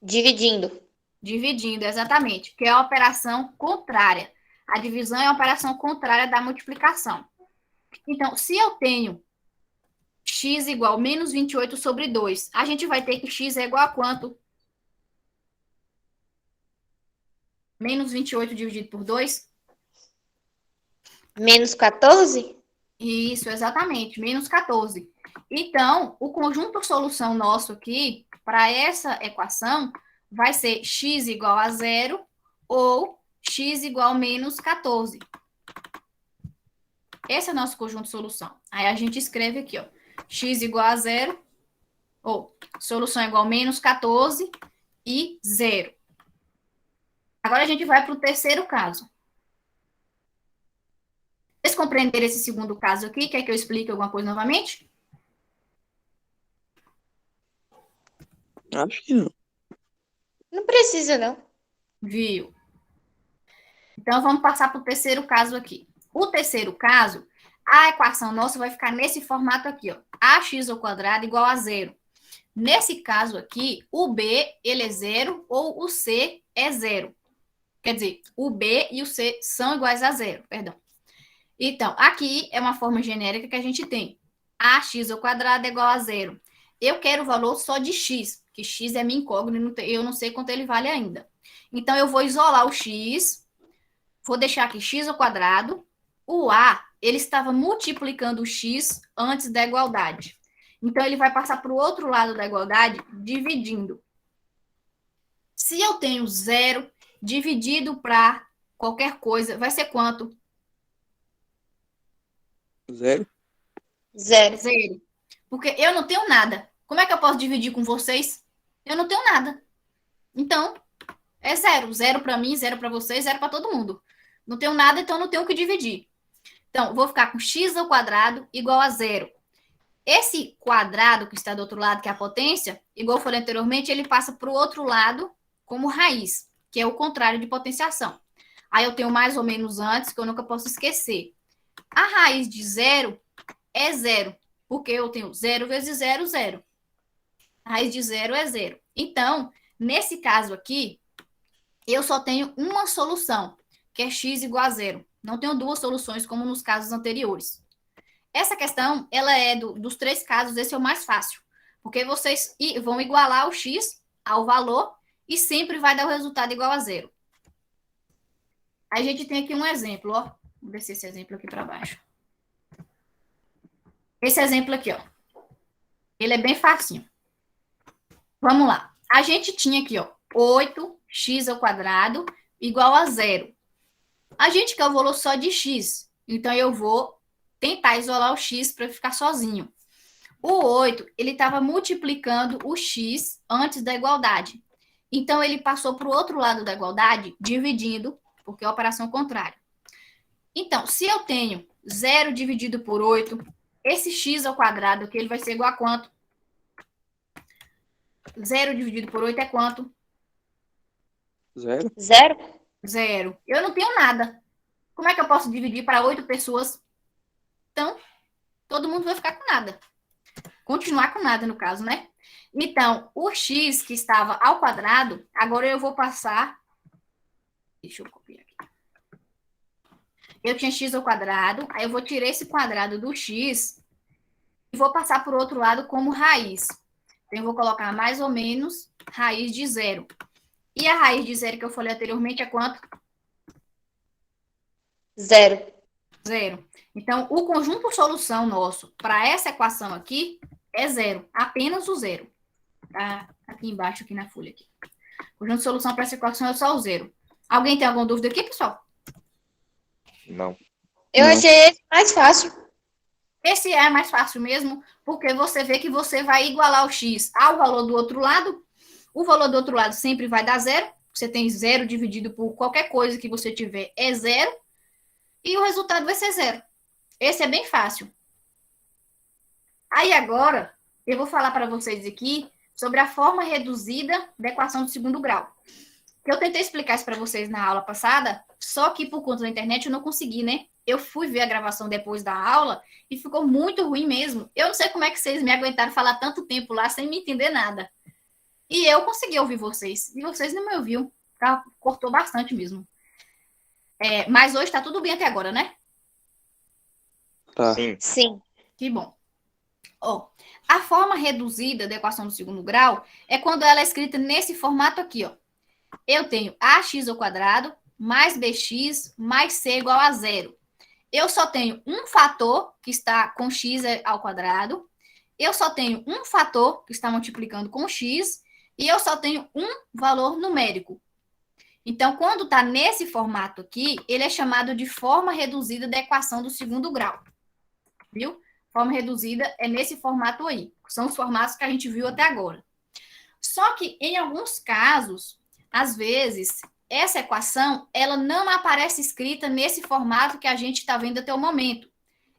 Dividindo. Dividindo, exatamente, que é a operação contrária. A divisão é a operação contrária da multiplicação. Então, se eu tenho x igual menos 28 sobre 2, a gente vai ter que x é igual a quanto? Menos 28 dividido por 2? Menos 14? Isso, exatamente, menos 14. Então, o conjunto solução nosso aqui, para essa equação, vai ser x igual a 0 ou x igual a menos 14. Esse é o nosso conjunto solução. Aí a gente escreve aqui, ó, x igual a 0, ou solução igual a menos 14 e 0. Agora a gente vai para o terceiro caso. Vocês compreenderam esse segundo caso aqui? Quer que eu explique alguma coisa novamente? Acho que não. Não precisa, não. Viu? Então, vamos passar para o terceiro caso aqui. O terceiro caso, a equação nossa vai ficar nesse formato aqui, ó. Ax ao quadrado igual a 0. Nesse caso aqui, o b, ele é 0 ou o c é 0. Quer dizer, o b e o c são iguais a 0, perdão. Então, aqui é uma forma genérica que a gente tem. Ax ao quadrado é igual a 0. Eu quero o valor só de x, que x é minha incógnita, eu não sei quanto ele vale ainda. Então, eu vou isolar o x, vou deixar aqui x ao quadrado. O a, ele estava multiplicando o x antes da igualdade. Então, ele vai passar para o outro lado da igualdade, dividindo. Se eu tenho 0 dividido para qualquer coisa, vai ser quanto? 0. 0. 0. Porque eu não tenho nada. Como é que eu posso dividir com vocês? Eu não tenho nada. Então, é 0. 0 para mim, 0 para vocês, 0 para todo mundo. Não tenho nada, então não tenho o que dividir. Então, vou ficar com x ao quadrado igual a 0. Esse quadrado que está do outro lado, que é a potência, igual eu falei anteriormente, ele passa para o outro lado como raiz, que é o contrário de potenciação. Aí eu tenho mais ou menos antes, que eu nunca posso esquecer. A raiz de 0 é 0, porque eu tenho 0 vezes 0, 0. A raiz de 0 é 0. Então, nesse caso aqui, eu só tenho uma solução, que é x igual a 0. Não tenho duas soluções, como nos casos anteriores. Essa questão, ela é dos três casos, esse é o mais fácil. Porque vocês vão igualar o x ao valor e sempre vai dar o resultado igual a 0. A gente tem aqui um exemplo, ó. Vamos descer esse exemplo aqui para baixo. Esse exemplo aqui, ó. Ele é bem facinho. Vamos lá. A gente tinha aqui, ó, 8x ao quadrado igual a 0. A gente quer o valor só de x. Então, eu vou tentar isolar o x para ficar sozinho. O 8, ele estava multiplicando o x antes da igualdade. Então, ele passou para o outro lado da igualdade, dividindo, porque é a operação contrária. Então, se eu tenho 0 dividido por 8, esse x ao quadrado aqui, ele vai ser igual a quanto? 0 dividido por 8 é quanto? 0. 0? 0. Eu não tenho nada. Como é que eu posso dividir para 8 pessoas? Então, todo mundo vai ficar com nada. Continuar com nada, no caso, né? Então, o x que estava ao quadrado, agora eu vou passar... Deixa eu copiar aqui. Eu tinha x ao quadrado, aí eu vou tirar esse quadrado do x e vou passar por outro lado como raiz. Então, eu vou colocar mais ou menos raiz de 0. E a raiz de 0 que eu falei anteriormente é quanto? 0. 0. Então, o conjunto solução nosso para essa equação aqui é 0. Apenas o 0. Tá aqui embaixo, aqui na folha. Aqui. O conjunto de solução para essa equação é só o 0. Alguém tem alguma dúvida aqui, pessoal? Não. Eu Não. achei esse mais fácil. Esse é mais fácil mesmo, porque você vê que você vai igualar o x ao valor do outro lado. O valor do outro lado sempre vai dar 0. Você tem zero dividido por qualquer coisa que você tiver, é zero. E o resultado vai ser zero. Esse é bem fácil. Aí agora, eu vou falar para vocês aqui sobre a forma reduzida da equação do segundo grau. Eu tentei explicar isso para vocês na aula passada, só que por conta da internet eu não consegui, né? Eu fui ver a gravação depois da aula e ficou muito ruim mesmo. Eu não sei como é que vocês me aguentaram falar tanto tempo lá sem me entender nada. E eu consegui ouvir vocês. E vocês não me ouviram. Tá? Cortou bastante mesmo. Mas hoje tá tudo bem até agora, né? Tá. Sim. Sim. Que bom. Ó, a forma reduzida da equação do segundo grau é quando ela é escrita nesse formato aqui, ó. Eu tenho ax ao quadrado mais bx mais c igual a zero. Eu só tenho um fator que está com x ao quadrado. Eu só tenho um fator que está multiplicando com x. E eu só tenho um valor numérico. Então, quando está nesse formato aqui, ele é chamado de forma reduzida da equação do segundo grau. Viu? Forma reduzida é nesse formato aí. São os formatos que a gente viu até agora. Só que, em alguns casos, às vezes, essa equação, ela não aparece escrita nesse formato que a gente está vendo até o momento.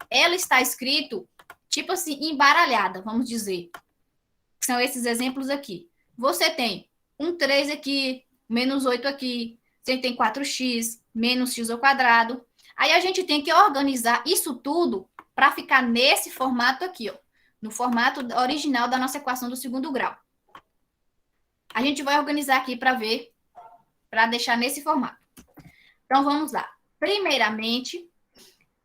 Ela está escrito, tipo assim, embaralhada, vamos dizer. São esses exemplos aqui. Você tem um 3 aqui, menos 8 aqui. Você tem 4x, menos x ao quadrado. Aí a gente tem que organizar isso tudo para ficar nesse formato aqui, ó. No formato original da nossa equação do segundo grau. A gente vai organizar aqui para ver, para deixar nesse formato. Então, vamos lá. Primeiramente,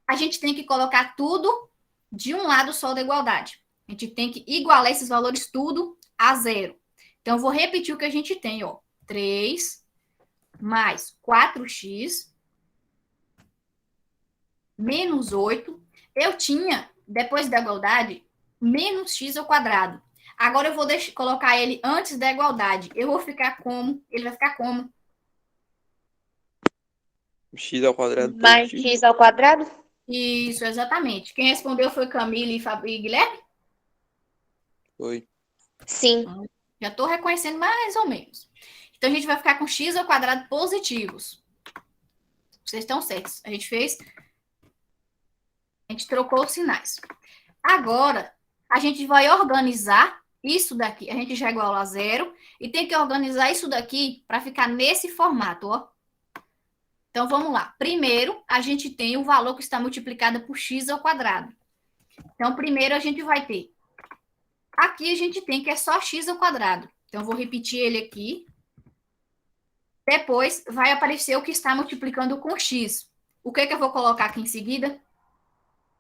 a gente tem que colocar tudo de um lado só da igualdade. A gente tem que igualar esses valores tudo a zero. Então, eu vou repetir o que a gente tem, ó. 3 mais 4x menos 8. Eu tinha, depois da igualdade, menos x ao quadrado. Agora eu vou colocar ele antes da igualdade. Eu vou ficar como? Ele vai ficar como? X ao quadrado Mais positivo. x ao quadrado? Isso, exatamente. Quem respondeu foi Camila e Guilherme? Foi. Sim. Já estou reconhecendo mais ou menos. Então, a gente vai ficar com x ao quadrado positivos. Vocês estão certos. A gente trocou os sinais. Agora, a gente vai organizar isso daqui. A gente já é igual a zero. E tem que organizar isso daqui para ficar nesse formato, ó. Então, vamos lá. Primeiro, a gente tem o valor que está multiplicado por x ao quadrado. Então, primeiro a gente vai ter. Aqui a gente tem que é só x ao quadrado. Então, eu vou repetir ele aqui. Depois, vai aparecer o que está multiplicando com x. O que eu vou colocar aqui em seguida?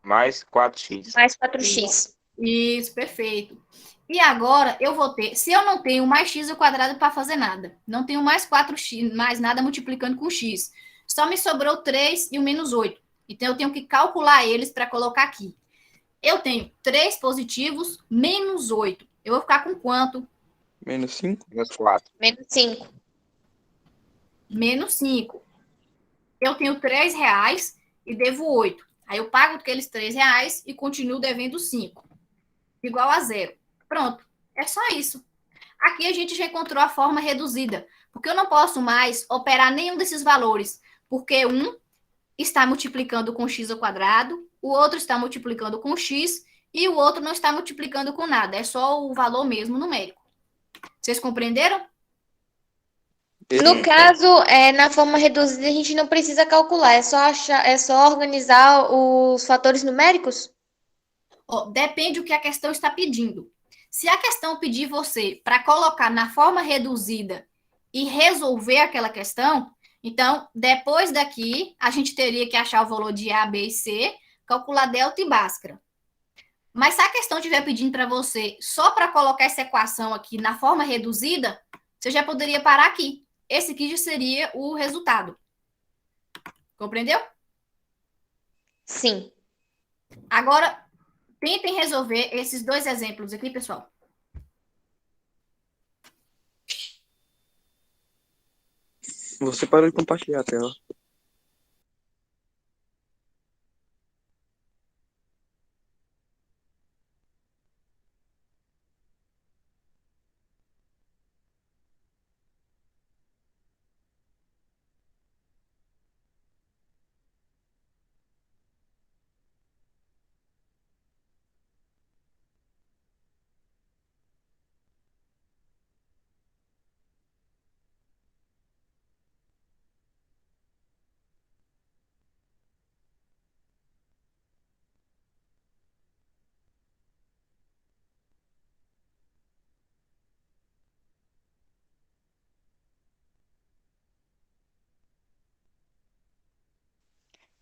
Mais 4x. Mais 4x. Isso, perfeito. E agora, eu vou ter... Se eu não tenho mais x ao quadrado para fazer nada, não tenho mais 4x, mais nada multiplicando com x, só me sobrou 3 e o menos 8. Então, eu tenho que calcular eles para colocar aqui. Eu tenho 3 positivos menos 8. Eu vou ficar com quanto? Menos 5. Menos 4. Menos 5. Menos 5. Eu tenho 3 reais e devo 8. Aí eu pago aqueles 3 reais e continuo devendo 5. Igual a zero. Pronto. É só isso. Aqui a gente já encontrou a forma reduzida. Porque eu não posso mais operar nenhum desses valores. Porque um está multiplicando com x ao quadrado, o outro está multiplicando com x e o outro não está multiplicando com nada. É só o valor mesmo numérico. Vocês compreenderam? No caso, na forma reduzida, a gente não precisa calcular, é só organizar os fatores numéricos? Ó, depende do que a questão está pedindo. Se a questão pedir você para colocar na forma reduzida e resolver aquela questão, então, depois daqui, a gente teria que achar o valor de A, B e C, calcular delta e bhaskara. Mas se a questão estiver pedindo para você só para colocar essa equação aqui na forma reduzida, você já poderia parar aqui. Esse aqui já seria o resultado. Compreendeu? Sim. Agora, tentem resolver esses dois exemplos aqui, pessoal. Você parou de compartilhar a tela.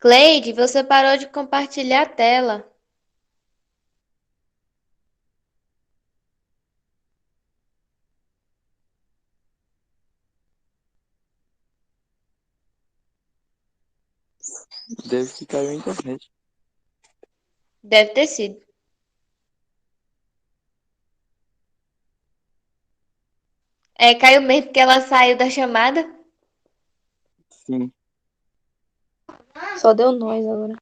Cleide, você parou de compartilhar a tela. Deve que caiu a internet. Deve ter sido. É, caiu mesmo porque ela saiu da chamada. Sim. Só deu nós agora.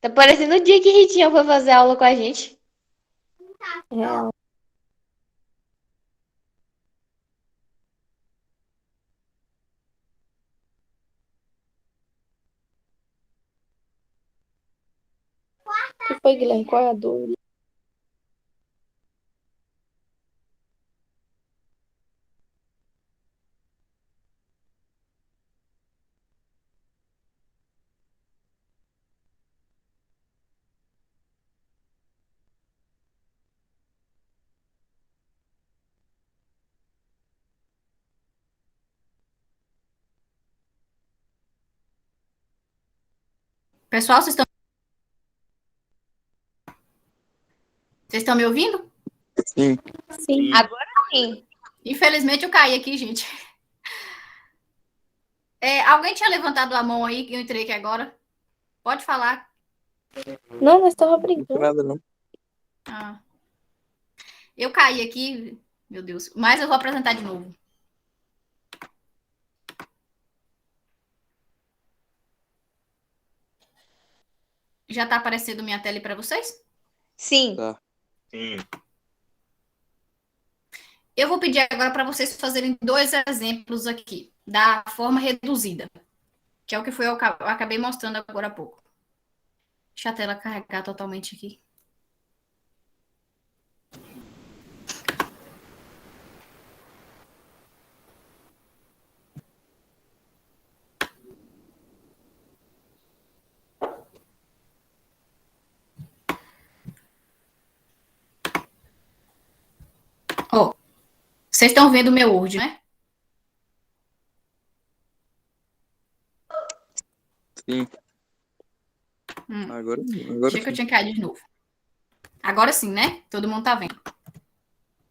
Tá parecendo o dia que Ritinha foi fazer aula com a gente. Real. O que foi, Guilherme? Qual é a dúvida? Pessoal, vocês estão me ouvindo? Sim. Sim. Agora sim. Infelizmente eu caí aqui, gente. Alguém tinha levantado a mão aí, que eu entrei aqui agora? Pode falar. Não, nós estávamos Não tem brincando. nada, não. Ah, eu caí aqui, meu Deus. Mas eu vou apresentar de novo. Já está aparecendo minha tela para vocês? Sim. Tá. Sim. Eu vou pedir agora para vocês fazerem 2 exemplos aqui, da forma reduzida, que é o que eu acabei mostrando agora há pouco. Deixa a tela carregar totalmente aqui. Ó, vocês estão vendo o meu Word, né? Sim. Agora Achei que eu sim. tinha caído de novo. Agora sim, né? Todo mundo tá vendo.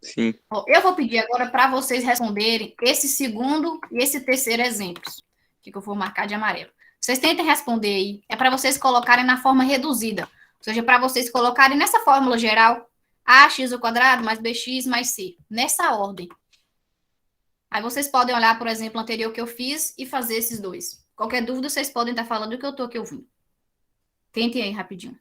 Sim. Ó, eu vou pedir agora para vocês responderem esse segundo e esse terceiro exemplos, que eu vou marcar de amarelo. Vocês tentem responder aí. É para vocês colocarem na forma reduzida. Ou seja, para vocês colocarem nessa fórmula geral, ax ao quadrado mais bx mais c. Nessa ordem. Aí vocês podem olhar, por exemplo, o anterior que eu fiz e fazer esses dois. Qualquer dúvida, vocês podem estar falando do que eu estou aqui ouvindo. Tentem aí rapidinho.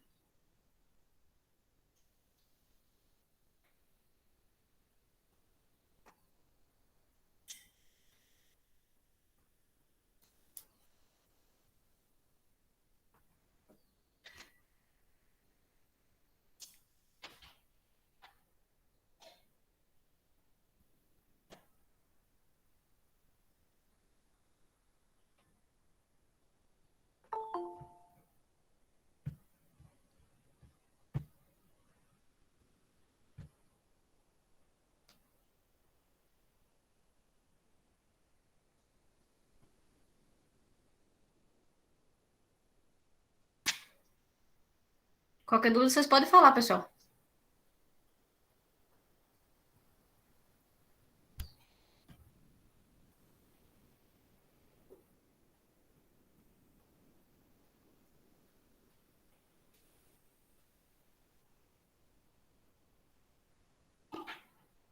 Qualquer dúvida, vocês podem falar, pessoal.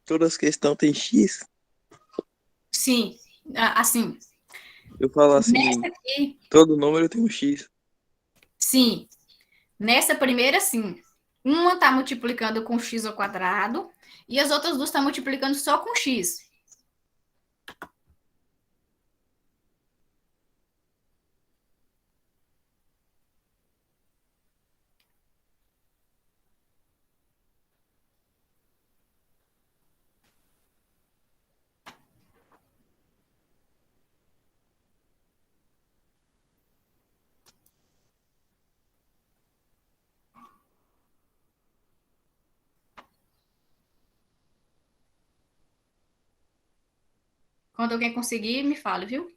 Todas as questões têm X. Sim, assim, Eu falo nessa assim, aqui, todo número tem um X. sim. Nessa primeira, sim. Uma está multiplicando com x ao quadrado e as outras duas estão multiplicando só com x. Quando alguém conseguir, me fale, viu?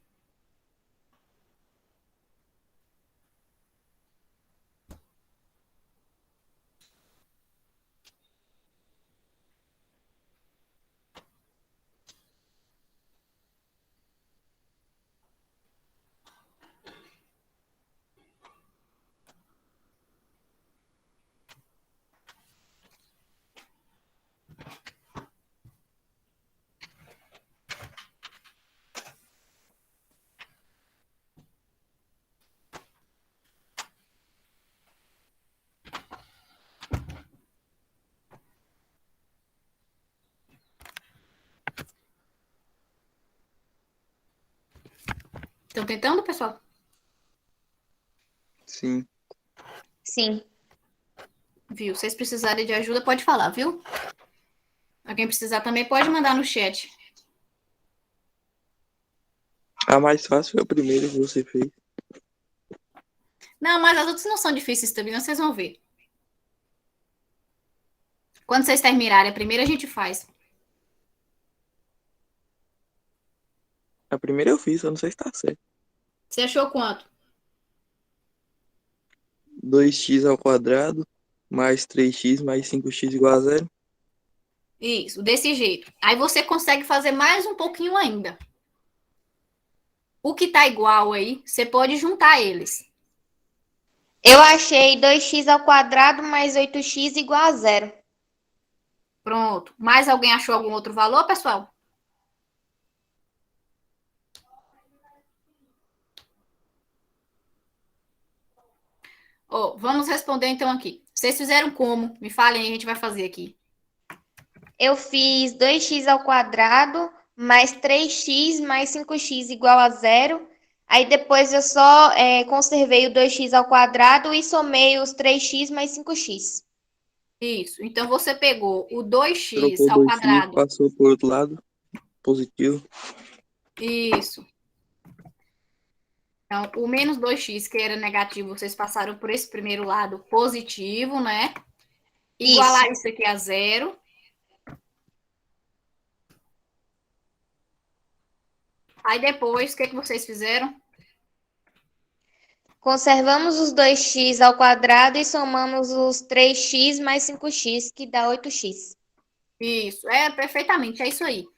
Estão tentando, pessoal? Sim. Sim. Viu? Se vocês precisarem de ajuda, pode falar, viu? Alguém precisar também pode mandar no chat. A mais fácil foi a primeira que você fez. Não, mas as outras não são difíceis também, não, vocês vão ver. Quando vocês terminarem, a primeira a gente faz. A primeira eu fiz, eu não sei se tá certo. Você achou quanto? 2x ao quadrado mais 3x mais 5x igual a zero. Isso, desse jeito. Aí você consegue fazer mais um pouquinho ainda. O que tá igual aí, você pode juntar eles. Eu achei 2x ao quadrado mais 8x igual a zero. Pronto. Mais alguém achou algum outro valor, pessoal? Vamos responder então aqui. Vocês fizeram como? Me falem aí, a gente vai fazer aqui. Eu fiz 2x ao quadrado mais 3x mais 5x igual a zero. Aí depois eu só conservei o 2x ao quadrado e somei os 3x mais 5x. Isso. Então você pegou o 2x Trocou ao 2x, quadrado. passou pro outro lado, positivo. Isso. Então, o menos 2x, que era negativo, vocês passaram por esse primeiro lado positivo, né? Igualar isso aqui a zero. Aí depois, o que vocês fizeram? Conservamos os 2x ao quadrado e somamos os 3x mais 5x, que dá 8x. Isso, perfeitamente, é isso aí.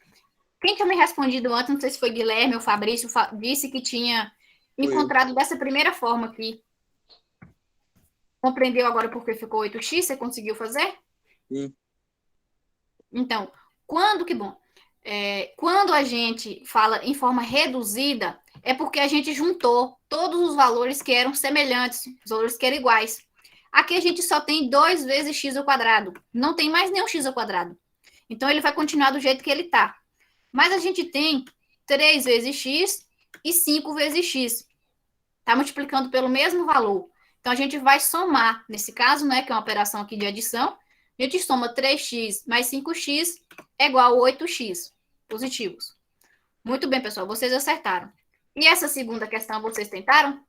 Quem tinha me respondido antes, não sei se foi Guilherme ou Fabrício, disse que tinha encontrado dessa primeira forma aqui. Compreendeu agora por que ficou 8x? Você conseguiu fazer? Sim. Então, que bom. Quando a gente fala em forma reduzida, é porque a gente juntou todos os valores que eram semelhantes, os valores que eram iguais. Aqui a gente só tem 2 vezes x ao quadrado. Não tem mais nenhum x ao quadrado. Então, ele vai continuar do jeito que ele está. Mas a gente tem 3 vezes x e 5 vezes x. Está multiplicando pelo mesmo valor. Então, a gente vai somar, nesse caso, né, que é uma operação aqui de adição, a gente soma 3x mais 5x é igual a 8x positivos. Muito bem, pessoal, vocês acertaram. E essa segunda questão, vocês tentaram?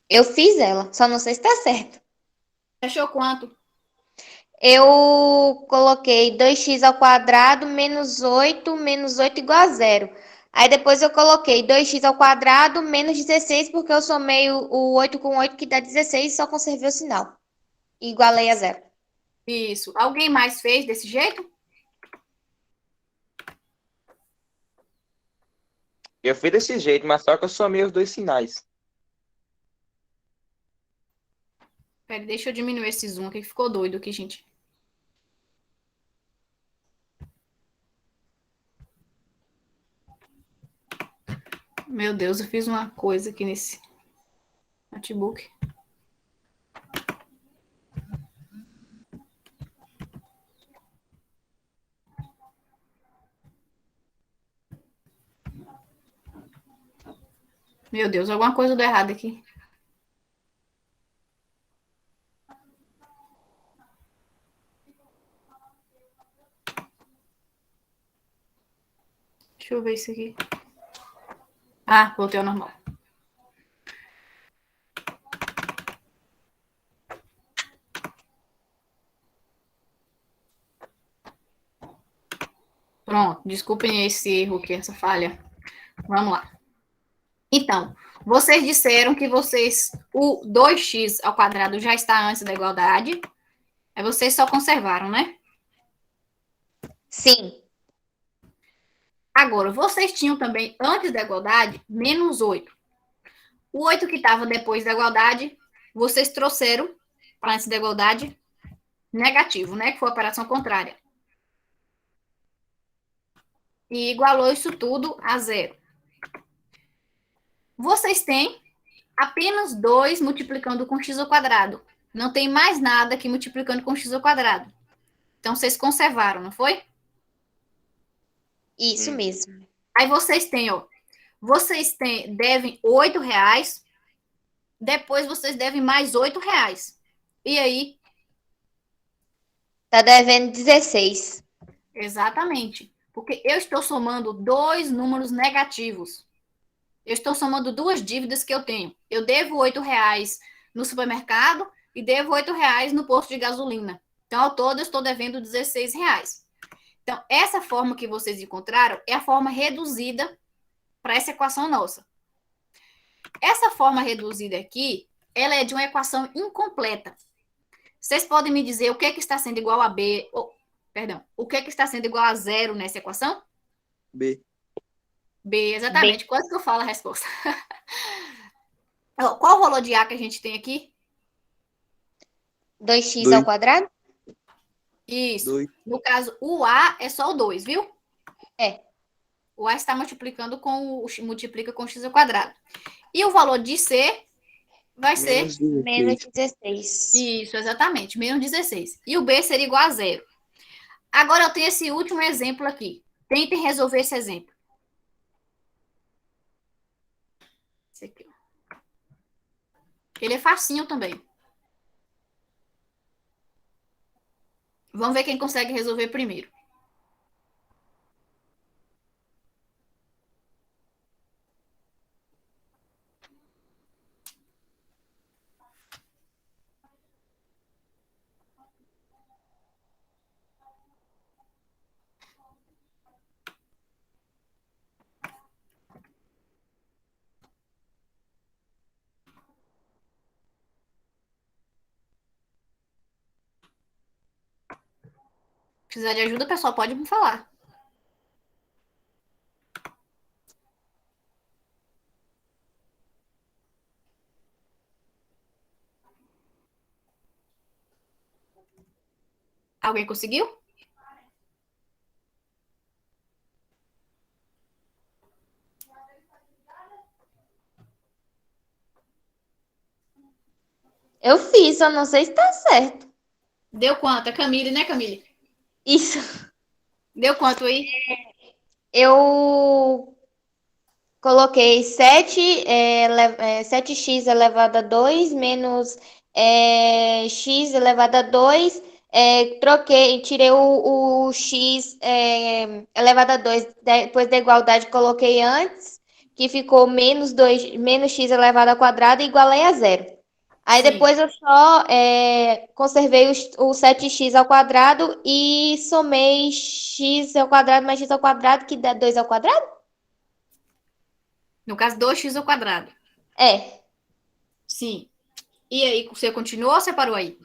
Eu fiz ela, só não sei se tá certo. Achou quanto? Eu coloquei 2x ao quadrado menos 8 igual a zero. Aí depois eu coloquei 2x ao quadrado menos 16, porque eu somei o 8 com 8, que dá 16, e só conservei o sinal. E igualei a zero. Isso. Alguém mais fez desse jeito? Eu fiz desse jeito, mas só que eu somei os dois sinais. Peraí, deixa eu diminuir esse zoom aqui, que ficou doido aqui, gente. Meu Deus, eu fiz uma coisa aqui nesse notebook. Meu Deus, alguma coisa deu errado aqui. Deixa eu ver isso aqui. Ah, voltei ao normal. Pronto, desculpem esse erro aqui, essa falha. Vamos lá. Então, vocês disseram que o 2x ao quadrado já está antes da igualdade. Aí vocês só conservaram, né? Sim. Agora, vocês tinham também, antes da igualdade, menos 8. O 8 que estava depois da igualdade, vocês trouxeram para antes da igualdade negativo, né? Que foi a operação contrária. E igualou isso tudo a zero. Vocês têm apenas 2 multiplicando com x ao quadrado. Não tem mais nada aqui multiplicando com x ao quadrado. Então, vocês conservaram, não foi? Isso mesmo. Aí vocês têm, Vocês devem R$ 8, depois vocês devem mais R$ 8. E aí? Tá devendo 16. Exatamente. Porque eu estou somando dois números negativos. Eu estou somando duas dívidas que eu tenho. Eu devo R$ 8 no supermercado e devo R$ 8 no posto de gasolina. Então, ao todo, eu estou devendo R$ 16. Então, essa forma que vocês encontraram é a forma reduzida para essa equação nossa. Essa forma reduzida aqui, ela é de uma equação incompleta. Vocês podem me dizer o que está sendo igual a B, perdão, o que está sendo igual a zero nessa equação? B. B, exatamente. Quase que eu falo a resposta. Qual o valor de A que a gente tem aqui? 2x ao quadrado? Isso. 2. No caso, o A é só o 2, viu? É. O A está multiplicando multiplica com x ao quadrado. E o valor de C vai ser... Menos 16. Isso, exatamente. Menos 16. E o B seria igual a zero. Agora eu tenho esse último exemplo aqui. Tentem resolver esse exemplo. Esse aqui. Ele é facinho também. Vamos ver quem consegue resolver primeiro. Se precisar de ajuda, pessoal, pode me falar. Alguém conseguiu? Eu fiz, só não sei se tá certo. Deu quanto? É Camille, né, Camille? Isso. Deu quanto aí? Eu coloquei 7x elevado a 2 menos x elevado a 2. Tirei o x elevado a 2 depois da igualdade, coloquei antes, que ficou menos x elevado ao quadrado, e igualei a zero. Aí Sim. depois eu só conservei o 7x ao quadrado e somei x ao quadrado mais x ao quadrado, que dá 2 ao quadrado? No caso, 2x ao quadrado. É, Sim. E aí, você continuou ou você parou aí?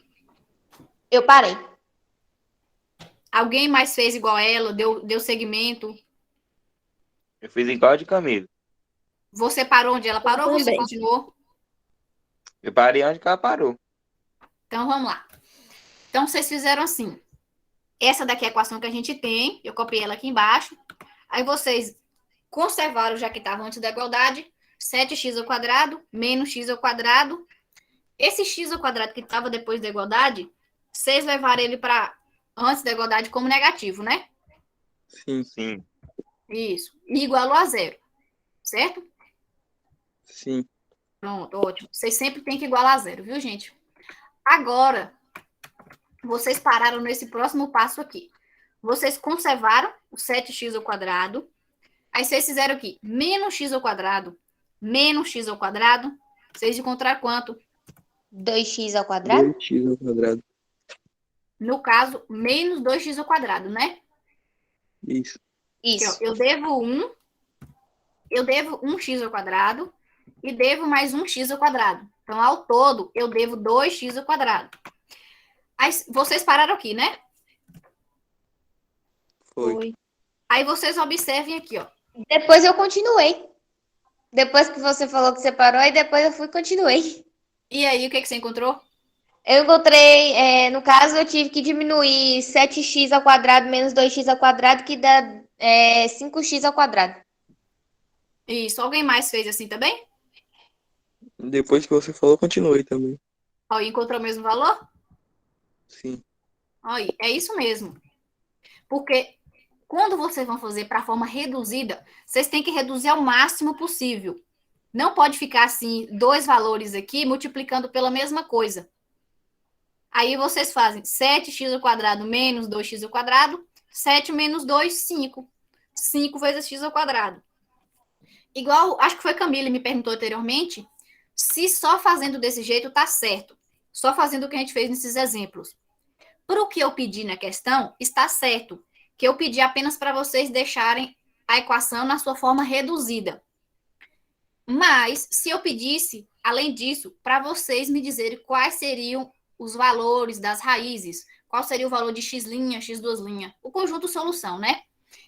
eu parei. Alguém mais fez igual a ela? Deu segmento? Eu fiz igual a de Camilo. Você parou onde ela parou ou você também. continuou? Eu parei onde que ela parou. Então, vamos lá. Então, vocês fizeram assim. Essa daqui é a equação que a gente tem. Eu copiei ela aqui embaixo. Aí, vocês conservaram, já que estava antes da igualdade, 7x ao quadrado menos x ao quadrado. Esse x ao quadrado que estava depois da igualdade, vocês levaram ele para antes da igualdade como negativo, né? Sim. Sim. Isso. E igualou a zero. Certo? Sim. Pronto, ótimo. Vocês sempre têm que igualar a zero, viu, gente? Agora, vocês pararam nesse próximo passo aqui. Vocês conservaram o 7x ao quadrado. Aí vocês fizeram aqui, menos x ao quadrado, menos x ao quadrado. Vocês encontraram quanto? 2x ao quadrado? 2x ao quadrado. No caso, menos 2x ao quadrado, né? Isso. Aqui, ó, Isso. eu devo 1x ao quadrado e devo mais 1x ao quadrado. Então, ao todo, eu devo 2x ao quadrado. Aí, vocês pararam aqui, né? Foi. Aí, vocês observem aqui, ó. Depois eu continuei. Depois que você falou que você parou, aí depois eu fui e continuei. E aí, o que você encontrou? Eu encontrei, no caso, eu tive que diminuir 7x ao quadrado menos 2x ao quadrado, que dá 5x ao quadrado. Isso. Alguém mais fez assim também? Depois que você falou, continuei também. Ó, encontrou o mesmo valor? Sim. Aí, é isso mesmo. Porque quando vocês vão fazer para a forma reduzida, vocês têm que reduzir ao máximo possível. Não pode ficar assim, 2 valores aqui multiplicando pela mesma coisa. Aí vocês fazem 7x² menos 2x², 7 menos 2, 5. 5 vezes x². Igual, acho que foi Camila me perguntou anteriormente, se só fazendo desse jeito tá certo. Só fazendo o que a gente fez nesses exemplos. Para o que eu pedi na questão, está certo. Que eu pedi apenas para vocês deixarem a equação na sua forma reduzida. Mas, se eu pedisse, além disso, para vocês me dizerem quais seriam os valores das raízes, qual seria o valor de x', x2', o conjunto solução, né?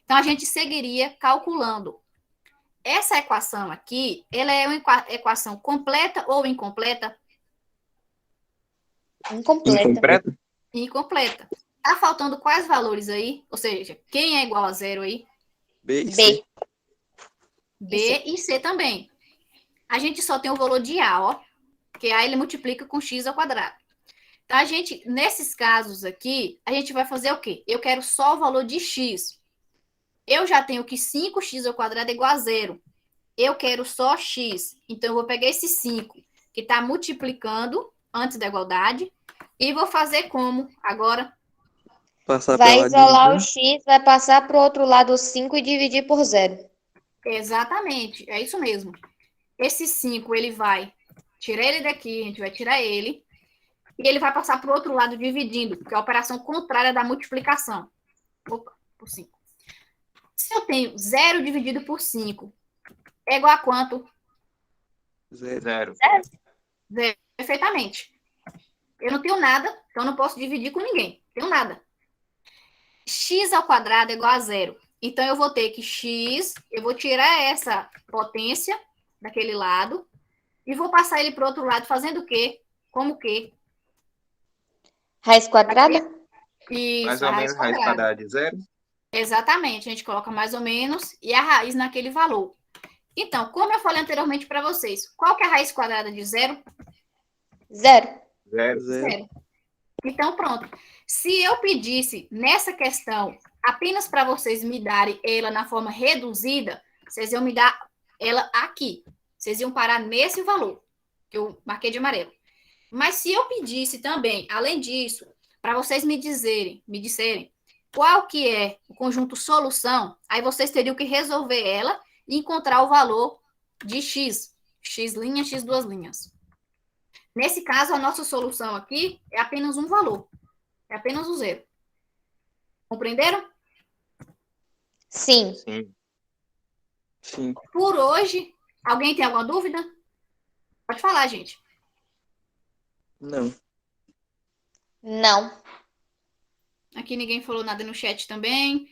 Então, a gente seguiria calculando. Essa equação aqui, ela é uma equação completa ou incompleta? Incompleta. Incompleta. Tá faltando quais valores aí? Ou seja, quem é igual a 0 aí? B e B. C. B e C também. A gente só tem o valor de A, ó. Que A ele multiplica com x². Então, a gente, nesses casos aqui, a gente vai fazer o quê? Eu quero só o valor de x. Eu já tenho que 5x² é igual a 0. Eu quero só x. Então, eu vou pegar esse 5, que está multiplicando antes da igualdade, e vou fazer como agora? Passar Vai pela isolar o divisão. x, vai passar para o outro lado o 5 e dividir por 0. Exatamente, é isso mesmo. Esse 5, ele vai tirar ele daqui, a gente vai tirar ele, e ele vai passar para o outro lado dividindo, porque é a operação contrária da multiplicação. Opa, por 5. Se eu tenho 0 dividido por 5, é igual a quanto? 0. 0. 0. Perfeitamente. Eu não tenho nada, então não posso dividir com ninguém. Não tenho nada. x² é igual a 0. Então, eu vou ter que x, eu vou tirar essa potência daquele lado e vou passar ele para o outro lado fazendo o quê? Como o quê? Raiz quadrada? Isso, Mais a ou raiz menos raiz quadrada. quadrada de 0. Exatamente, a gente coloca mais ou menos e a raiz naquele valor. Então, como eu falei anteriormente para vocês, qual que é a raiz quadrada de 0? 0. 0. 0. Então, pronto. Se eu pedisse nessa questão apenas para vocês me darem ela na forma reduzida, vocês iam me dar ela aqui. Vocês iam parar nesse valor, que eu marquei de amarelo. Mas se eu pedisse também, além disso, para vocês me disserem qual que é o conjunto solução, aí vocês teriam que resolver ela e encontrar o valor de x. X', x2'. Nesse caso, a nossa solução aqui é apenas um valor. É apenas o 0. Compreenderam? Sim. Sim. Sim. Por hoje, alguém tem alguma dúvida? Pode falar, gente. Não. Não. Aqui ninguém falou nada no chat também.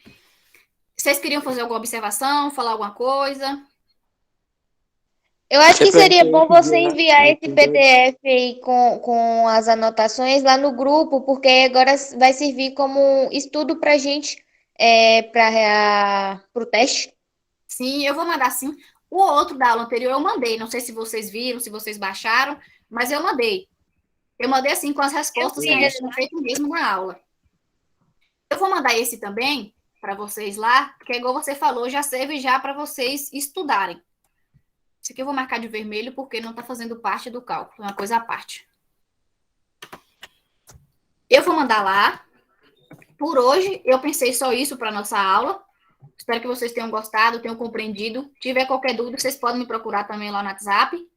Vocês queriam fazer alguma observação, falar alguma coisa? Eu acho que pra seria gente bom você enviar enviar esse PDF aí com as anotações lá no grupo, porque agora vai servir como estudo para a gente, para o teste. Sim, eu vou mandar sim. O outro da aula anterior eu mandei. Não sei se vocês viram, se vocês baixaram, mas eu mandei. Eu mandei assim com as respostas que a gente tinha feito mesmo na aula. Eu vou mandar esse também para vocês lá, porque igual você falou, já serve já para vocês estudarem. Isso aqui eu vou marcar de vermelho porque não está fazendo parte do cálculo, é uma coisa à parte. Eu vou mandar lá. Por hoje, eu pensei só isso para nossa aula. Espero que vocês tenham gostado, tenham compreendido. Se tiver qualquer dúvida, vocês podem me procurar também lá no WhatsApp.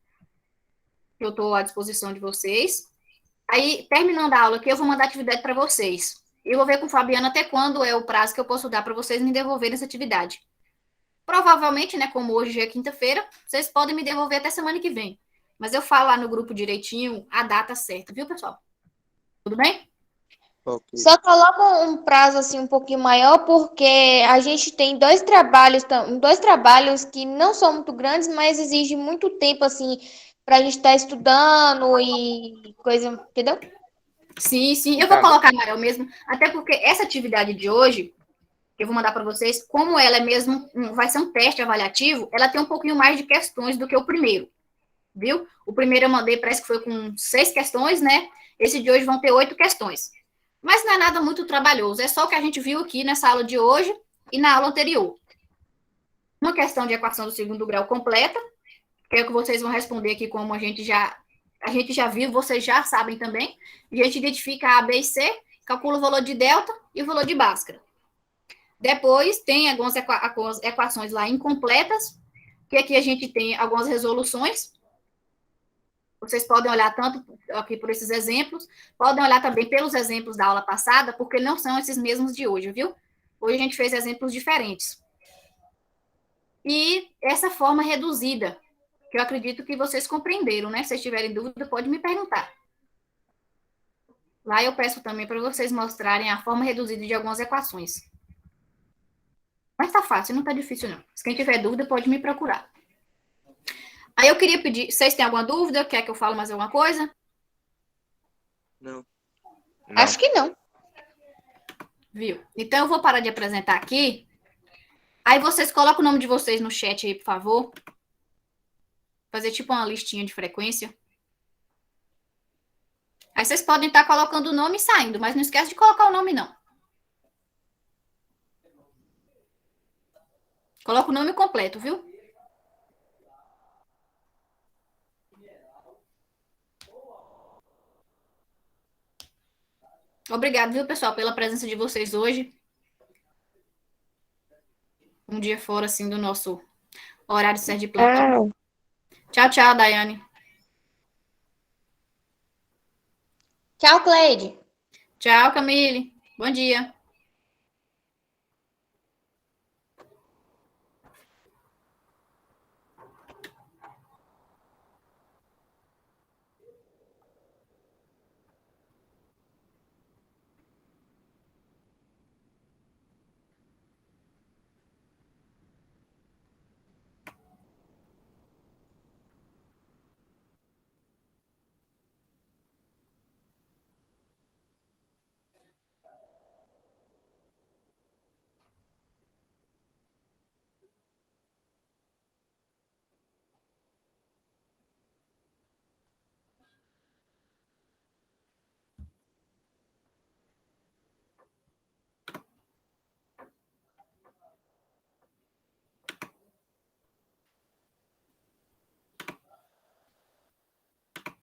Eu estou à disposição de vocês. Aí, terminando a aula aqui, eu vou mandar atividade para vocês. Eu vou ver com o Fabiano até quando é o prazo que eu posso dar para vocês me devolverem essa atividade. Provavelmente, né, como hoje já é quinta-feira, vocês podem me devolver até semana que vem. Mas eu falo lá no grupo direitinho a data certa, viu, pessoal? Tudo bem? Ok. Só coloca um prazo assim um pouquinho maior, porque a gente tem dois trabalhos que não são muito grandes, mas exigem muito tempo assim para a gente estar estudando e coisa, entendeu? Sim, sim. Eu vou colocar amarelo mesmo, até porque essa atividade de hoje, que eu vou mandar para vocês, como ela é mesmo, vai ser um teste avaliativo, ela tem um pouquinho mais de questões do que o primeiro, viu? O primeiro eu mandei, parece que foi com 6 questões, né? Esse de hoje vão ter 8 questões. Mas não é nada muito trabalhoso, é só o que a gente viu aqui nessa aula de hoje, e na aula anterior. Uma questão de equação do segundo grau completa, que é o que vocês vão responder aqui, como a gente já viu, vocês já sabem também. A gente identifica A, B e C, calcula o valor de delta e o valor de Bhaskara. Depois, tem algumas equações lá incompletas, que aqui a gente tem algumas resoluções. Vocês podem olhar tanto aqui por esses exemplos, podem olhar também pelos exemplos da aula passada, porque não são esses mesmos de hoje, viu? Hoje a gente fez exemplos diferentes. E essa forma reduzida, que eu acredito que vocês compreenderam, né? Se vocês tiverem dúvida, pode me perguntar. Lá eu peço também para vocês mostrarem a forma reduzida de algumas equações. Mas tá fácil, não tá difícil não. Se quem tiver dúvida, pode me procurar. Aí eu queria pedir, vocês têm alguma dúvida? Quer que eu fale mais alguma coisa? Não. Não. Acho que não. Viu? Então eu vou parar de apresentar aqui. Aí vocês colocam o nome de vocês no chat aí, por favor. Fazer tipo uma listinha de frequência. Aí vocês podem estar colocando o nome e saindo, mas não esquece de colocar o nome, não. Coloca o nome completo, viu? Obrigado, viu, pessoal, pela presença de vocês hoje. Um dia fora, assim, do nosso horário certo de plantão. Tchau, tchau, Daiane. Tchau, Cleide. Tchau, Camille. Bom dia.